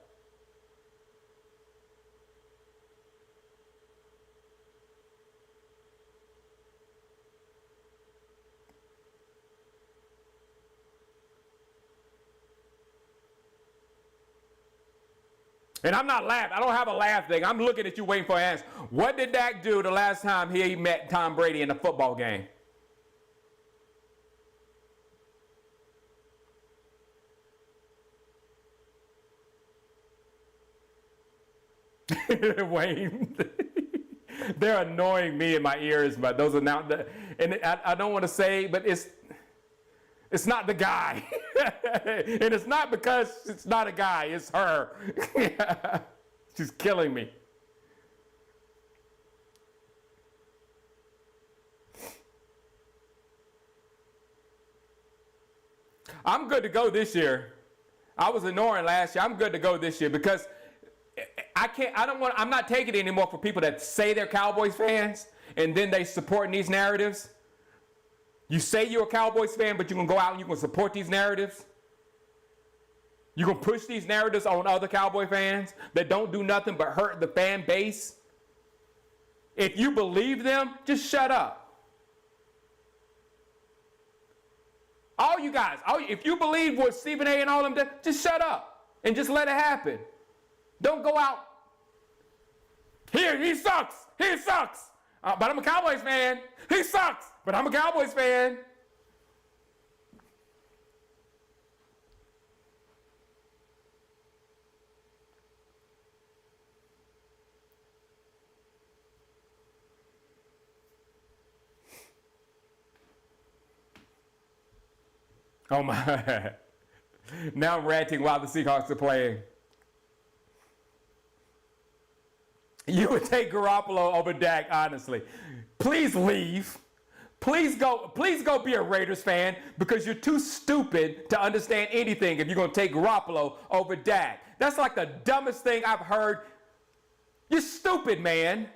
S1: And I'm not laughing. I don't have a laugh thing. I'm looking at you waiting for an answer. What did Dak do the last time he met Tom Brady in a football game? Wayne. They're annoying me in my ears, but those are not the, and I don't want to say, but it's not the guy. And it's not because it's not a guy, it's her. She's killing me. I'm good to go this year. I was ignoring last year. I'm good to go this year because I'm not taking it anymore for people that say they're Cowboys fans and then they supporting these narratives. You say you're a Cowboys fan, but you're going to go out and you're going to support these narratives? You're going to push these narratives on other Cowboy fans that don't do nothing but hurt the fan base? If you believe them, just shut up. All you guys, if you believe what Stephen A. and all of them did, just shut up and just let it happen. Don't go out. Here, he sucks. He sucks. But I'm a Cowboys fan. He sucks. But I'm a Cowboys fan. Oh my. Now I'm ranting while the Seahawks are playing. You would take Garoppolo over Dak, honestly. Please leave. Please go be a Raiders fan because you're too stupid to understand anything if you're going to take Garoppolo over Dak. That's like the dumbest thing I've heard. You're stupid, man.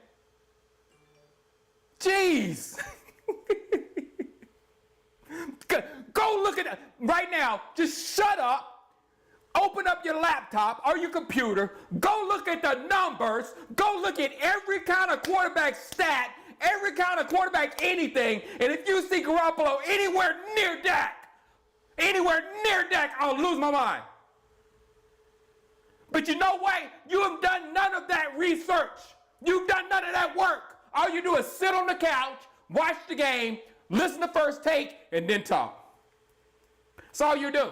S1: Jeez. Go look at it right now. Just shut up. Open up your laptop or your computer. Go look at the numbers. Go look at every kind of quarterback stat, every kind of quarterback anything. And if you see Garoppolo anywhere near Dak, I'll lose my mind. But you know what? You have done none of that research. You've done none of that work. All you do is sit on the couch, watch the game, listen to First Take, and then talk. That's all you do.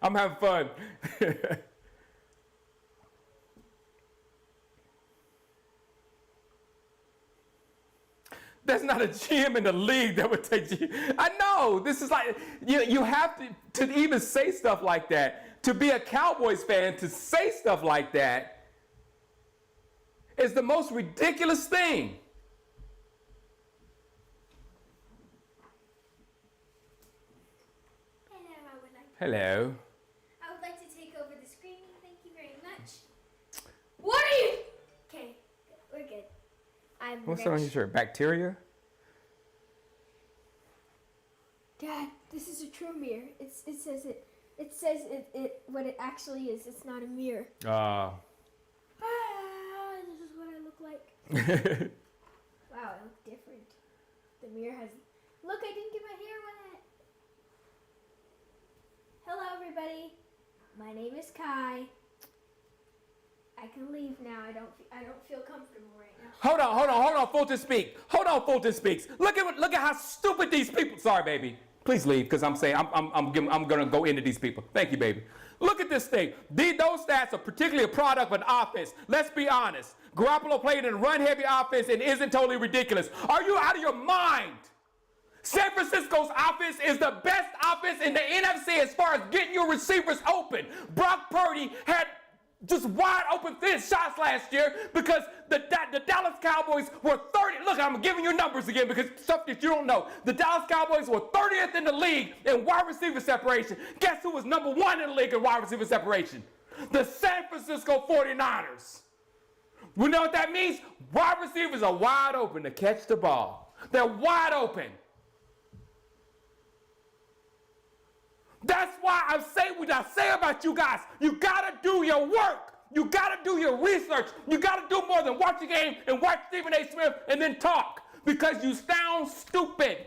S1: I'm having fun. There's not a GM in the league that would take you. I know. This is like, you have to even say stuff like that. To be a Cowboys fan, to say stuff like that is the most ridiculous thing. Hello.
S2: I would like to take over the screen. Thank you very much. What are you? Okay, we're good.
S1: What's on your shirt? Bacteria?
S2: Dad, this is a true mirror. It says what it actually is. It's not a mirror. This is what I look like. Wow, I look different. The mirror has. Look, I didn't get my hair wet. Hello, everybody. My name is Kai. I can leave now. I don't feel comfortable right now.
S1: Hold on. Fulton Speak. Hold on, Fulton Speaks. Look at how stupid these people. Sorry, baby. Please leave, because I'm saying I'm gonna go into these people. Thank you, baby. Look at this thing. Those stats are particularly a product of an offense. Let's be honest. Garoppolo played in a run-heavy offense and isn't totally ridiculous. Are you out of your mind? San Francisco's offense is the best offense in the NFC as far as getting your receivers open. Brock Purdy had just wide open thin shots last year because the Dallas Cowboys were 30. Look, I'm giving you numbers again because stuff that you don't know. The Dallas Cowboys were 30th in the league in wide receiver separation. Guess who was number 1 in the league in wide receiver separation? The San Francisco 49ers. We know what that means? Wide receivers are wide open to catch the ball. They're wide open. That's why I say what I say about you guys. You gotta do your work. You gotta do your research. You gotta do more than watch a game and watch Stephen A. Smith and then talk because you sound stupid.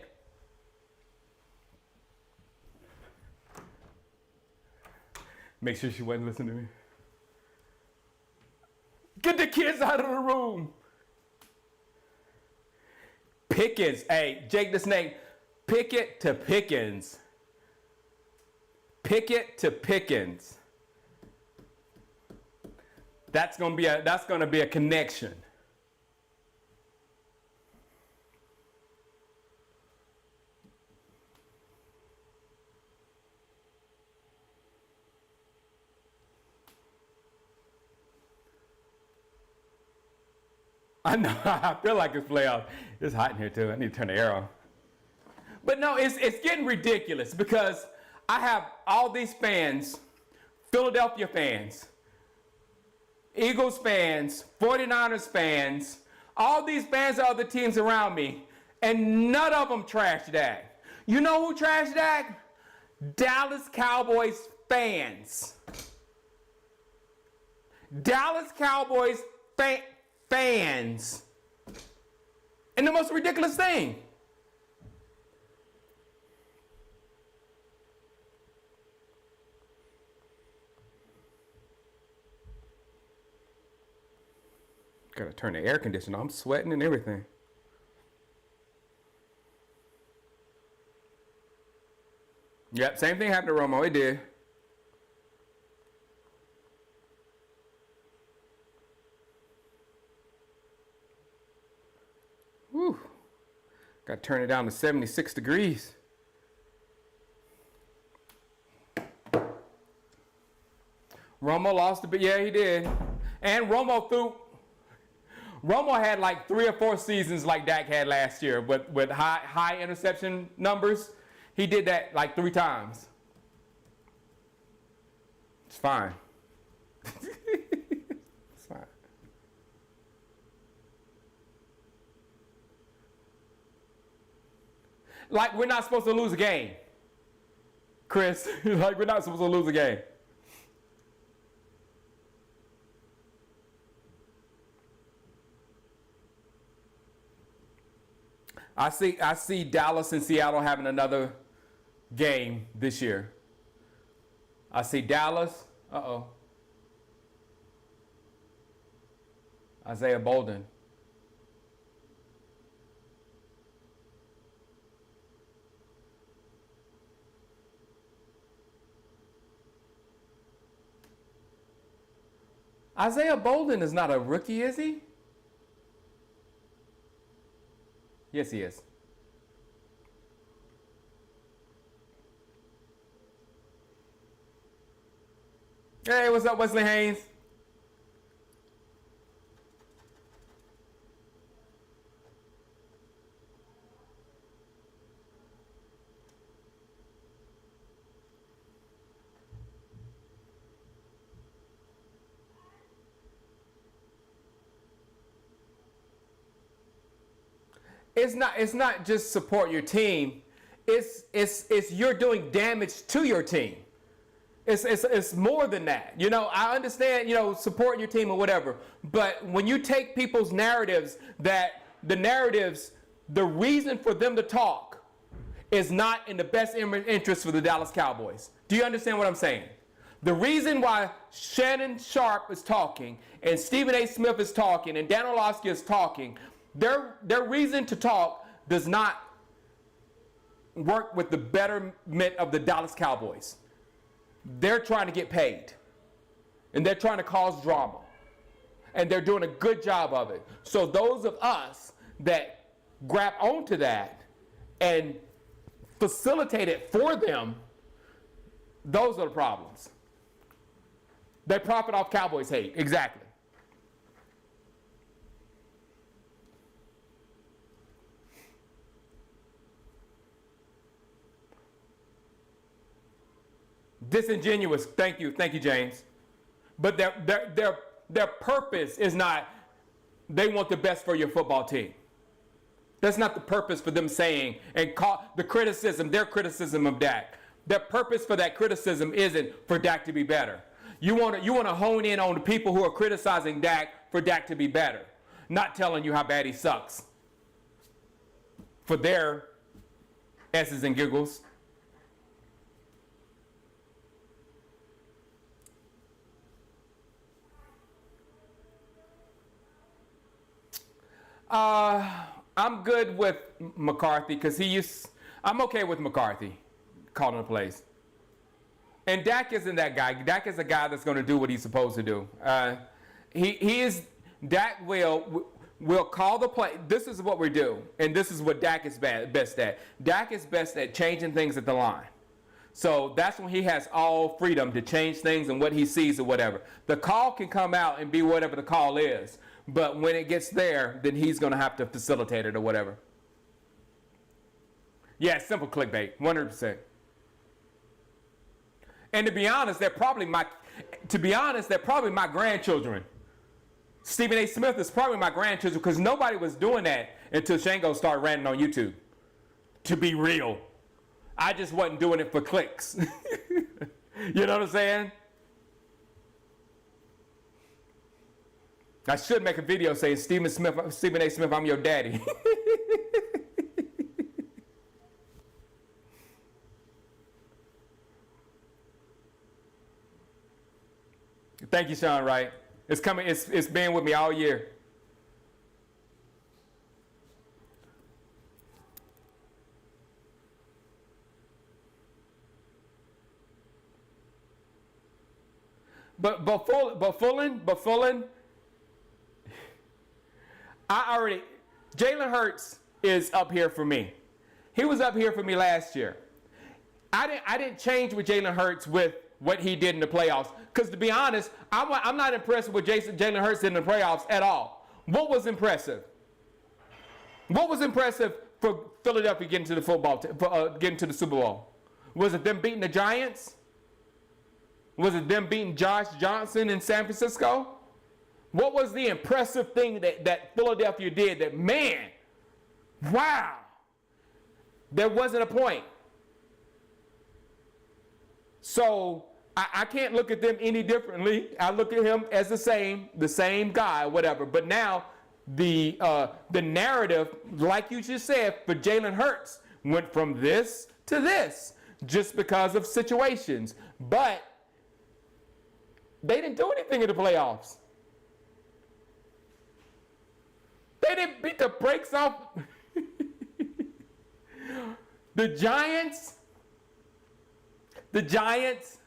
S1: Make sure she wasn't listening to me. Get the kids out of the room. Pickens. Hey, Jake the Snake. Pickett to Pickens. Pickett to Pickens. That's gonna be a connection. I know. I feel like it's playoffs. It's hot in here too. I need to turn the air on. But no, it's getting ridiculous because I have all these fans, Philadelphia fans, Eagles fans, 49ers fans, all these fans of other teams around me, and none of them trash Dak. You know who trash Dak? Dallas Cowboys fans. Dallas Cowboys fans. And the most ridiculous thing, gotta turn the air conditioner on. I'm sweating and everything. Yep, same thing happened to Romo. It did. Whew. Got to turn it down to 76 degrees. Romo lost a bit. Yeah, he did. And Romo had like 3 or 4 seasons like Dak had last year with high interception numbers. He did that like 3 times. It's fine. It's fine. Like we're not supposed to lose a game, Chris. Like we're not supposed to lose a game. I see Dallas and Seattle having another game this year. I see Dallas. Isaiah Bolden. Isaiah Bolden is not a rookie, is he? Yes, he is. Hey, what's up, Wesley Haynes? It's not just support your team. It's you're doing damage to your team. It's more than that. You know, I understand, supporting your team or whatever, but when you take people's narratives, the reason for them to talk is not in the best interest for the Dallas Cowboys. Do you understand what I'm saying? The reason why Shannon Sharpe is talking and Stephen A. Smith is talking and Dan Orlovsky is talking, their reason to talk does not work with the betterment of the Dallas Cowboys. They're trying to get paid. And they're trying to cause drama. And they're doing a good job of it. So those of us that grab onto that and facilitate it for them, those are the problems. They profit off Cowboys hate. Exactly. Disingenuous. Thank you, James. But their purpose is not they want the best for your football team. That's not the purpose for them saying and call the criticism, their criticism of Dak. Their purpose for that criticism isn't for Dak to be better. You want to hone in on the people who are criticizing Dak for Dak to be better, not telling you how bad he sucks. For their S's and giggles. I'm good with McCarthy because I'm okay with McCarthy calling the plays. And Dak isn't that guy. Dak is a guy that's going to do what he's supposed to do. Dak will call the play. This is what we do, and this is what Dak is best at. Dak is best at changing things at the line. So that's when he has all freedom to change things and what he sees or whatever. The call can come out and be whatever the call is. But when it gets there, then he's going to have to facilitate it or whatever. Yeah, simple clickbait, 100%. And to be honest, they're probably my grandchildren. Stephen A. Smith is probably my grandchildren because nobody was doing that until Shango started ranting on YouTube. To be real. I just wasn't doing it for clicks. You know what I'm saying? I should make a video saying, Stephen A. Smith, I'm your daddy. Thank you, Sean Wright. It's coming. It's been with me all year. But Fullen, Jalen Hurts is up here for me. He was up here for me last year. I didn't change with Jalen Hurts with what he did in the playoffs. Because to be honest, I'm not impressed with what Jalen Hurts did in the playoffs at all. What was impressive? What was impressive for Philadelphia getting to the getting to the Super Bowl? Was it them beating the Giants? Was it them beating Josh Johnson in San Francisco? What was the impressive thing that Philadelphia did that, man, wow, there wasn't a point. So I can't look at them any differently. I look at him as the same guy, whatever. But now the narrative, like you just said, for Jalen Hurts went from this to this just because of situations. But they didn't do anything in the playoffs. They didn't beat the brakes off the Giants. The Giants.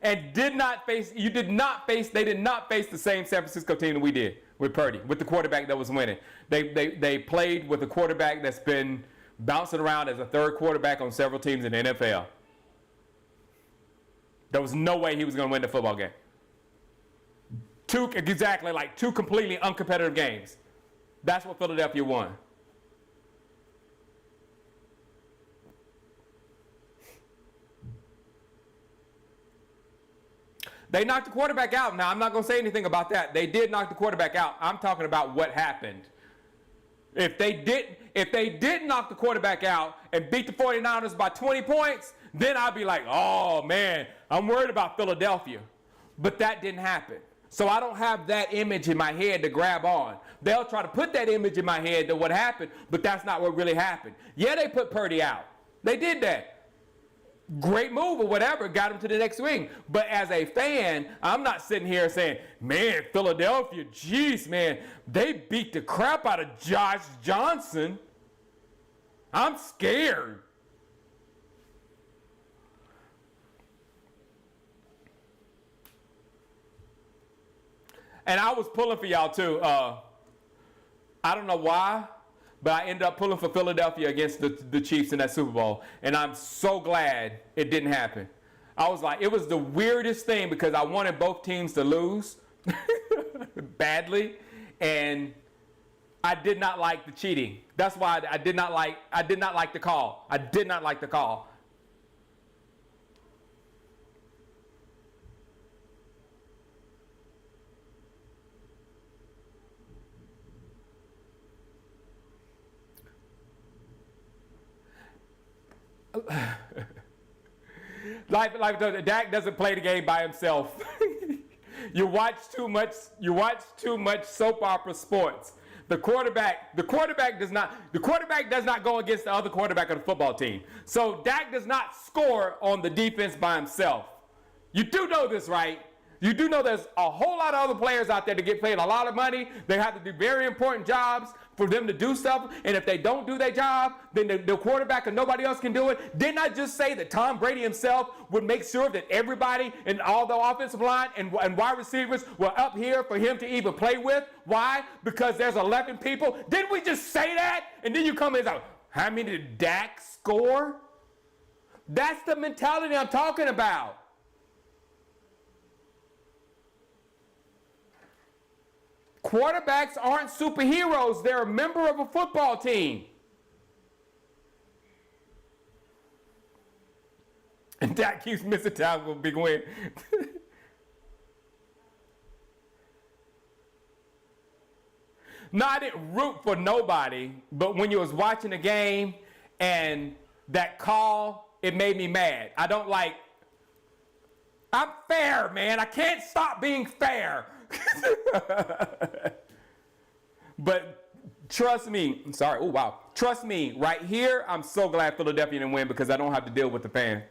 S1: And they did not face the same San Francisco team that we did with Purdy, with the quarterback that was winning. They played with a quarterback that's been bouncing around as a third quarterback on several teams in the NFL. There was no way he was going to win the football game. Two completely uncompetitive games. That's what Philadelphia won. They knocked the quarterback out. Now, I'm not going to say anything about that. They did knock the quarterback out. I'm talking about what happened. If they did knock the quarterback out and beat the 49ers by 20 points, then I'd be like, oh, man, I'm worried about Philadelphia. But that didn't happen. So I don't have that image in my head to grab on. They'll try to put that image in my head that what happened, but that's not what really happened. Yeah, they put Purdy out. They did that. Great move or whatever, got him to the next swing. But as a fan, I'm not sitting here saying, man, Philadelphia, geez, man, they beat the crap out of Josh Johnson. I'm scared. And I was pulling for y'all too. I don't know why, but I ended up pulling for Philadelphia against the Chiefs in that Super Bowl. And I'm so glad it didn't happen. I was like, it was the weirdest thing because I wanted both teams to lose badly. And I did not like the cheating. That's why I did not like the call. I did not like the call. Dak doesn't play the game by himself. You watch too much soap opera sports. The quarterback does not go against the other quarterback of the football team. So Dak does not score on the defense by himself. You do know this, right? You do know there's a whole lot of other players out there that get paid a lot of money. They have to do very important jobs for them to do stuff. And if they don't do their job, then the quarterback and nobody else can do it. Didn't I just say that Tom Brady himself would make sure that everybody and all the offensive line and wide receivers were up here for him to even play with? Why? Because there's 11 people. Didn't we just say that? And then you come in and say, how many did Dak score? That's the mentality I'm talking about. Quarterbacks aren't superheroes. They're a member of a football team. And Dak keeps missing time for a big win. No, I didn't root for nobody, but when you was watching the game and that call, it made me mad. I'm fair, man. I can't stop being fair. But trust me, trust me, right here, I'm so glad Philadelphia didn't win because I don't have to deal with the fan.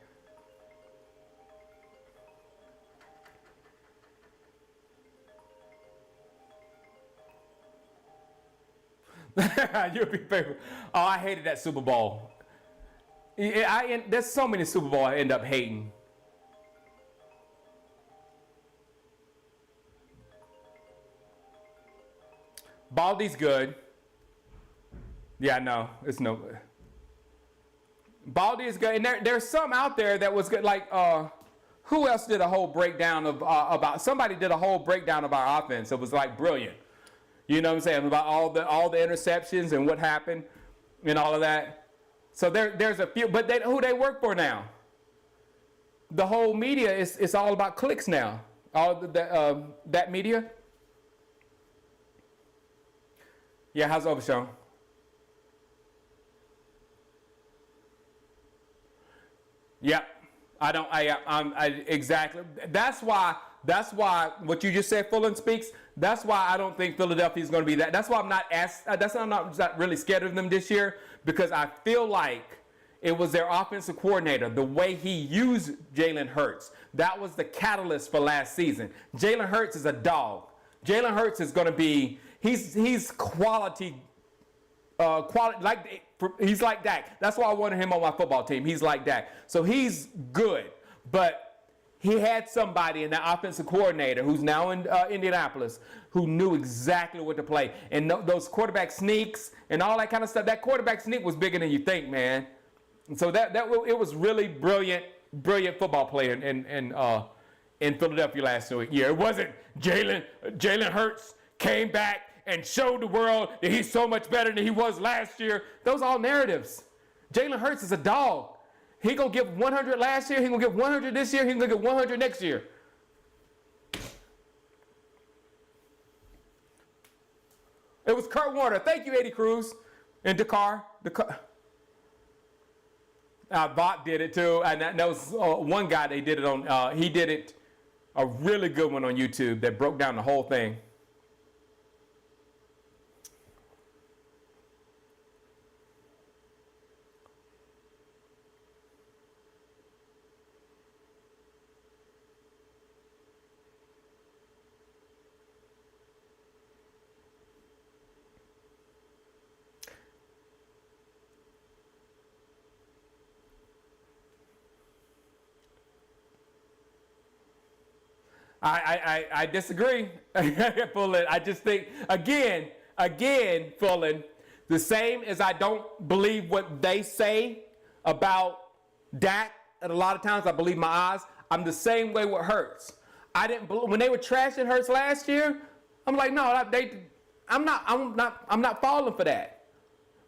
S1: You'll be favorite. Oh, I hated that Super Bowl. There's so many Super Bowl I end up hating. Baldy's good. Yeah, no, it's no good. Baldy is good, and there's some out there that was good. Like, who else did a whole breakdown of about? Somebody did a whole breakdown of our offense. It was like brilliant. You know what I'm saying, about all the interceptions and what happened and all of that. So there's a few, but who they work for now? The whole media is all about clicks now. All that media. Yeah, how's Overshown? Yep. Exactly. That's why what you just said, Fulton speaks. That's why I don't think Philadelphia is going to be that. That's why I'm not really scared of them this year, because I feel like it was their offensive coordinator, the way he used Jalen Hurts. That was the catalyst for last season. Jalen Hurts is a dog. Jalen Hurts is going to be, he's quality, he's like Dak. That's why I wanted him on my football team. He's like Dak. So he's good, but he had somebody in the offensive coordinator who's now in Indianapolis who knew exactly what to play. And those quarterback sneaks and all that kind of stuff, that quarterback sneak was bigger than you think, man. And so it was really brilliant football player in Philadelphia last year. It wasn't Jalen Hurts came back and showed the world that he's so much better than he was last year. Those are all narratives. Jalen Hurts is a dog. He gonna give 100 last year. He gonna give 100 this year. He gonna give 100 next year. It was Kurt Warner. Thank you, Eddie Cruz and Dakar. Bot did it too, and that was one guy they did it on. He did it, a really good one on YouTube that broke down the whole thing. I disagree, Fulton. I just think, again, Fulton, The same as I don't believe what they say about Dak, and a lot of times I believe my eyes. I'm the same way with Hurts. I didn't believe, when they were trashing Hurts last year. I'm like, no, I'm not falling for that.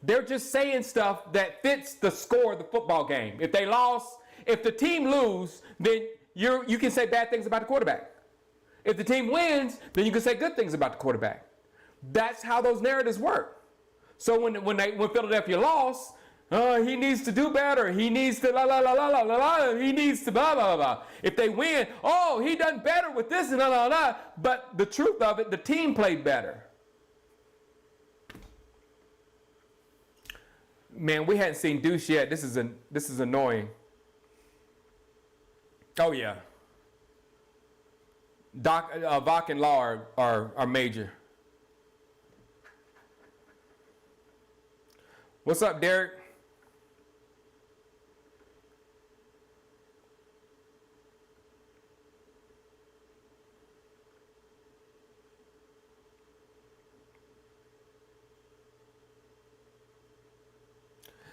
S1: They're just saying stuff that fits the score of the football game. If they lost, if the team lose, then you can say bad things about the quarterback. If the team wins, then you can say good things about the quarterback. That's how those narratives work. So when Philadelphia lost, he needs to do better. He needs to he needs to blah blah blah. If they win, he done better with this and blah. But the truth of it, the team played better. Man, we hadn't seen Deuce yet. This is annoying. Oh yeah. Vach and Law are major. What's up, Derek?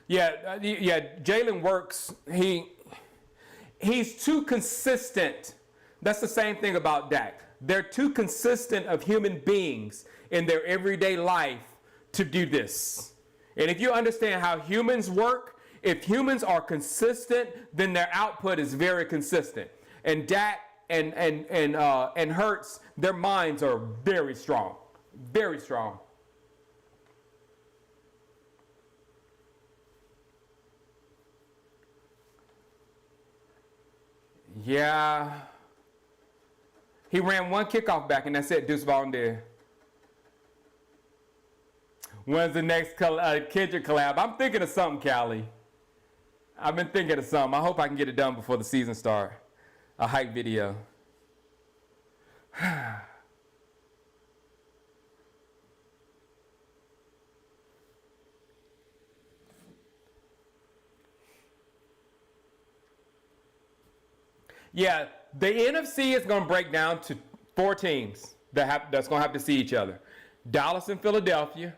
S1: Yeah. Jalen works. He's too consistent. That's the same thing about Dak. They're too consistent of human beings in their everyday life to do this. And if you understand how humans work, if humans are consistent, then their output is very consistent. And Dak and Hurts, their minds are very strong, very strong. Yeah. He ran one kickoff back, and that's it. Deuce Vaughn there. When's the next Kendrick collab? I'm thinking of something, Callie. I've been thinking of something. I hope I can get it done before the season starts. A hype video. Yeah, the NFC is going to break down to 4 teams that's going to have to see each other. Dallas and Philadelphia.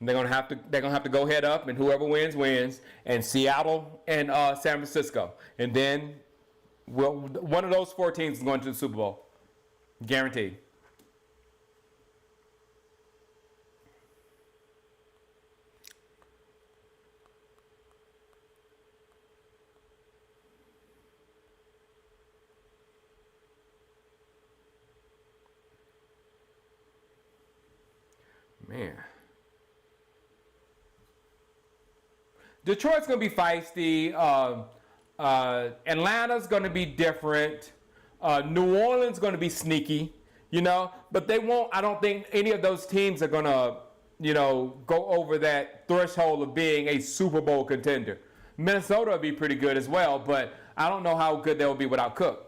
S1: They're gonna have to go head up, and whoever wins. And Seattle and San Francisco, and then one of those 4 teams is going to the Super Bowl, guaranteed. Man. Detroit's going to be feisty. Atlanta's going to be different. New Orleans going to be sneaky, But they won't. I don't think any of those teams are going to, go over that threshold of being a Super Bowl contender. Minnesota will be pretty good as well, but I don't know how good they'll be without Cook.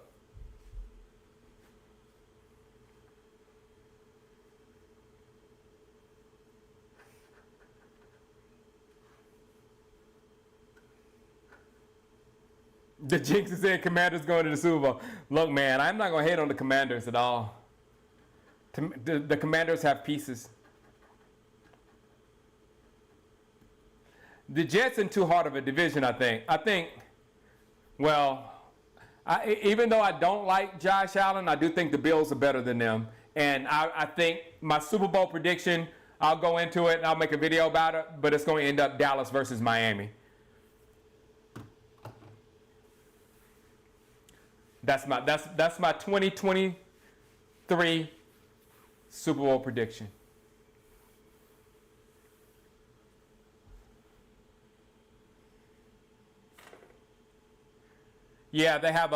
S1: The Jinx is saying Commanders going to the Super Bowl. Look, man, I'm not going to hate on the Commanders at all. The Commanders have pieces. The Jets in too hard of a division, I think. Even though I don't like Josh Allen, I do think the Bills are better than them. And I think my Super Bowl prediction, I'll go into it and I'll make a video about it, but it's going to end up Dallas versus Miami. That's my 2023 Super Bowl prediction. Yeah, they have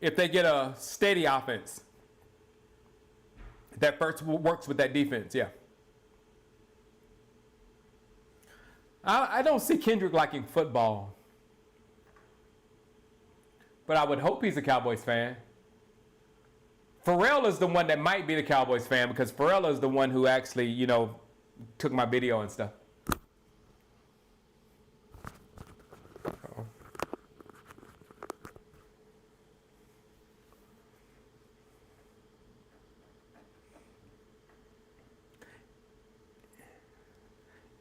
S1: if they get a steady offense that first works with that defense, yeah. I don't see Kendrick liking football. But I would hope he's a Cowboys fan. Pharrell is the one that might be the Cowboys fan because Pharrell is the one who actually, took my video and stuff.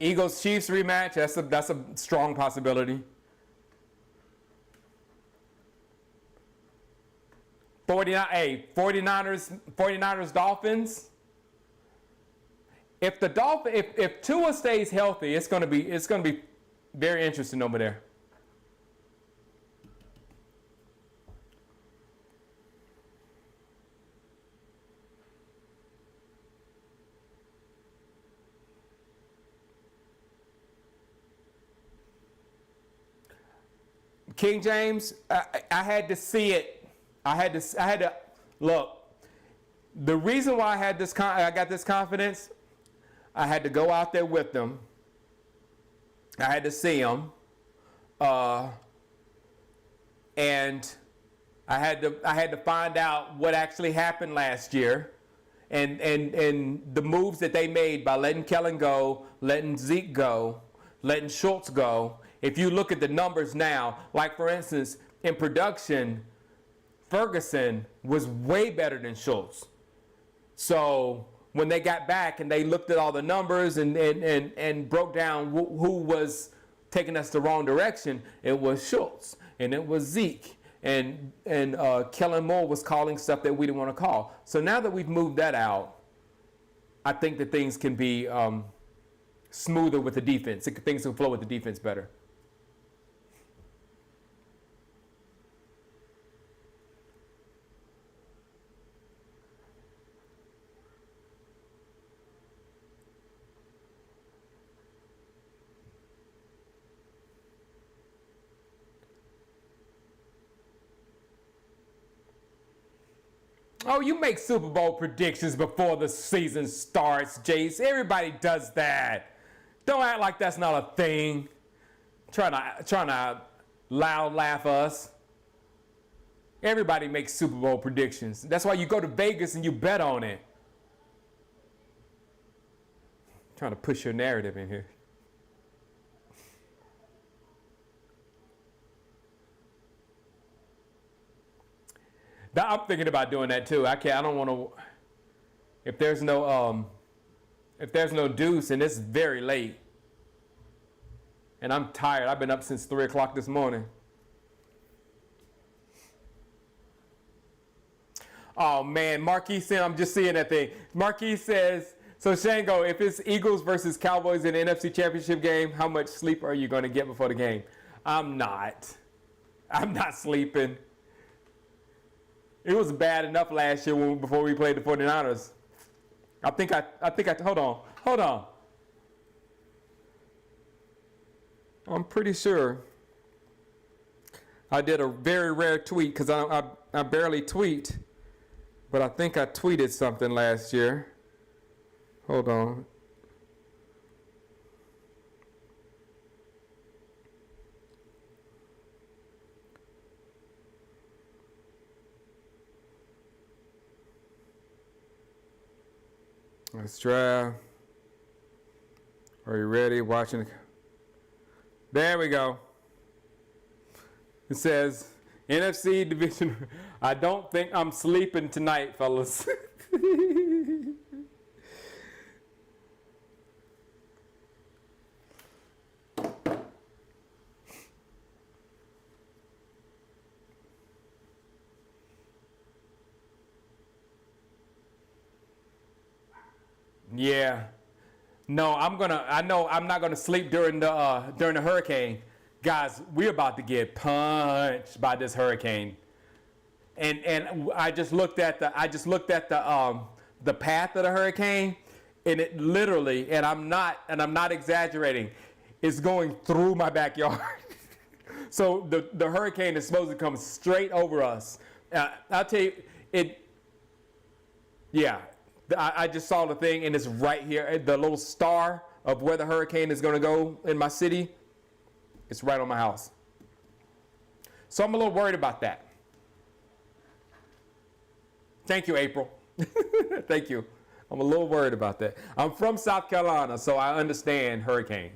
S1: Eagles Chiefs rematch. That's a strong possibility. 49ers Dolphins. If Tua stays healthy, it's gonna be very interesting over there. King James, I had to see it. I had to look. The reason why I got this confidence, I had to go out there with them. I had to see them, and I had to find out what actually happened last year, and the moves that they made by letting Kellen go, letting Zeke go, letting Schultz go. If you look at the numbers now, like for instance, in production, Ferguson was way better than Schultz. So when they got back and they looked at all the numbers and broke down who was taking us the wrong direction, it was Schultz and it was Zeke and Kellen Moore was calling stuff that we didn't want to call. So now that we've moved that out, I think that things can be smoother with the defense. Things can flow with the defense better. Oh, you make Super Bowl predictions before the season starts, Jace. Everybody does that. Don't act like that's not a thing. Trying to loud laugh us. Everybody makes Super Bowl predictions. That's why you go to Vegas and you bet on it. Trying to push your narrative in here. I'm thinking about doing that too. I don't want to. If there's no deuce and it's very late, and I'm tired. I've been up since 3 o'clock this morning. Oh man, Marquis said, I'm just seeing that thing. Marquis says, so Shango, if it's Eagles versus Cowboys in the NFC Championship game, how much sleep are you going to get before the game? I'm not sleeping. It was bad enough last year before we played the 49ers. Hold on. I'm pretty sure I did a very rare tweet because I barely tweet, but I think I tweeted something last year. Hold on. Let's try. Are you ready? Watching. There we go. It says, NFC division. I don't think I'm sleeping tonight, fellas. Yeah. No, I'm not gonna sleep during the hurricane. Guys, we're about to get punched by this hurricane. And I just looked at the path of the hurricane, and it literally, and I'm not exaggerating, it's going through my backyard. So the hurricane is supposed to come straight over us. I'll tell you, yeah. I just saw the thing, and it's right here. The little star of where the hurricane is going to go in my city, it's right on my house. So I'm a little worried about that. Thank you, April. Thank you. I'm a little worried about that. I'm from South Carolina, so I understand hurricanes.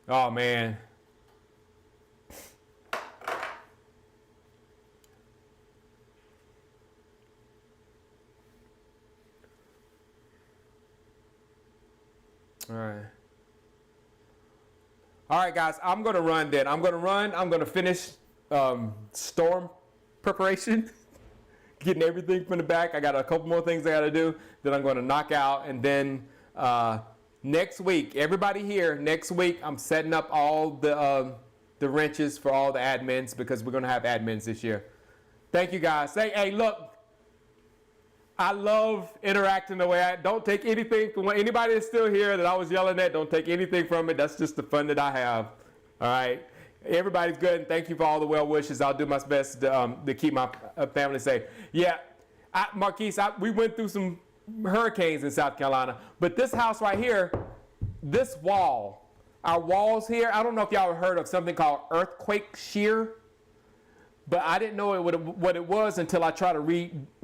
S1: Oh, man. All right. All right, guys. I'm gonna run then. I'm gonna finish storm preparation, getting everything from the back. I got a couple more things I gotta do that I'm gonna knock out, and then next week, everybody here. Next week, I'm setting up all the wrenches for all the admins because we're gonna have admins this year. Thank you, guys. Hey, look. I love interacting the way I don't take anything from anybody that's still here that I was yelling at. Don't take anything from it. That's just the fun that I have. All right. Everybody's good. And thank you for all the well wishes. I'll do my best to keep my family safe. Yeah. Marquise, we went through some hurricanes in South Carolina, but this house right here, this wall, our walls here, I don't know if y'all have heard of something called earthquake shear. But I didn't know what it was until I tried to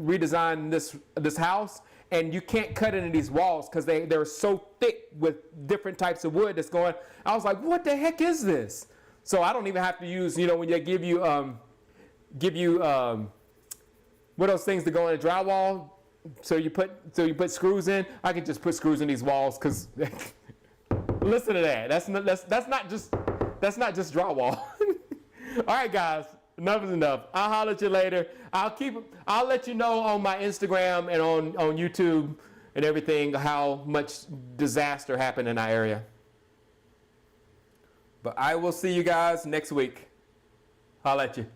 S1: redesign this house. And you can't cut into these walls because they're so thick with different types of wood that's going. I was like, what the heck is this? So I don't even have to use, when they give you what those things that go in a drywall. So you put screws in. I can just put screws in these walls because listen to that. That's not just drywall. All right, guys. Enough is enough. I'll holler at you later. I'll let you know on my Instagram and on YouTube and everything how much disaster happened in our area. But I will see you guys next week. Holler at you.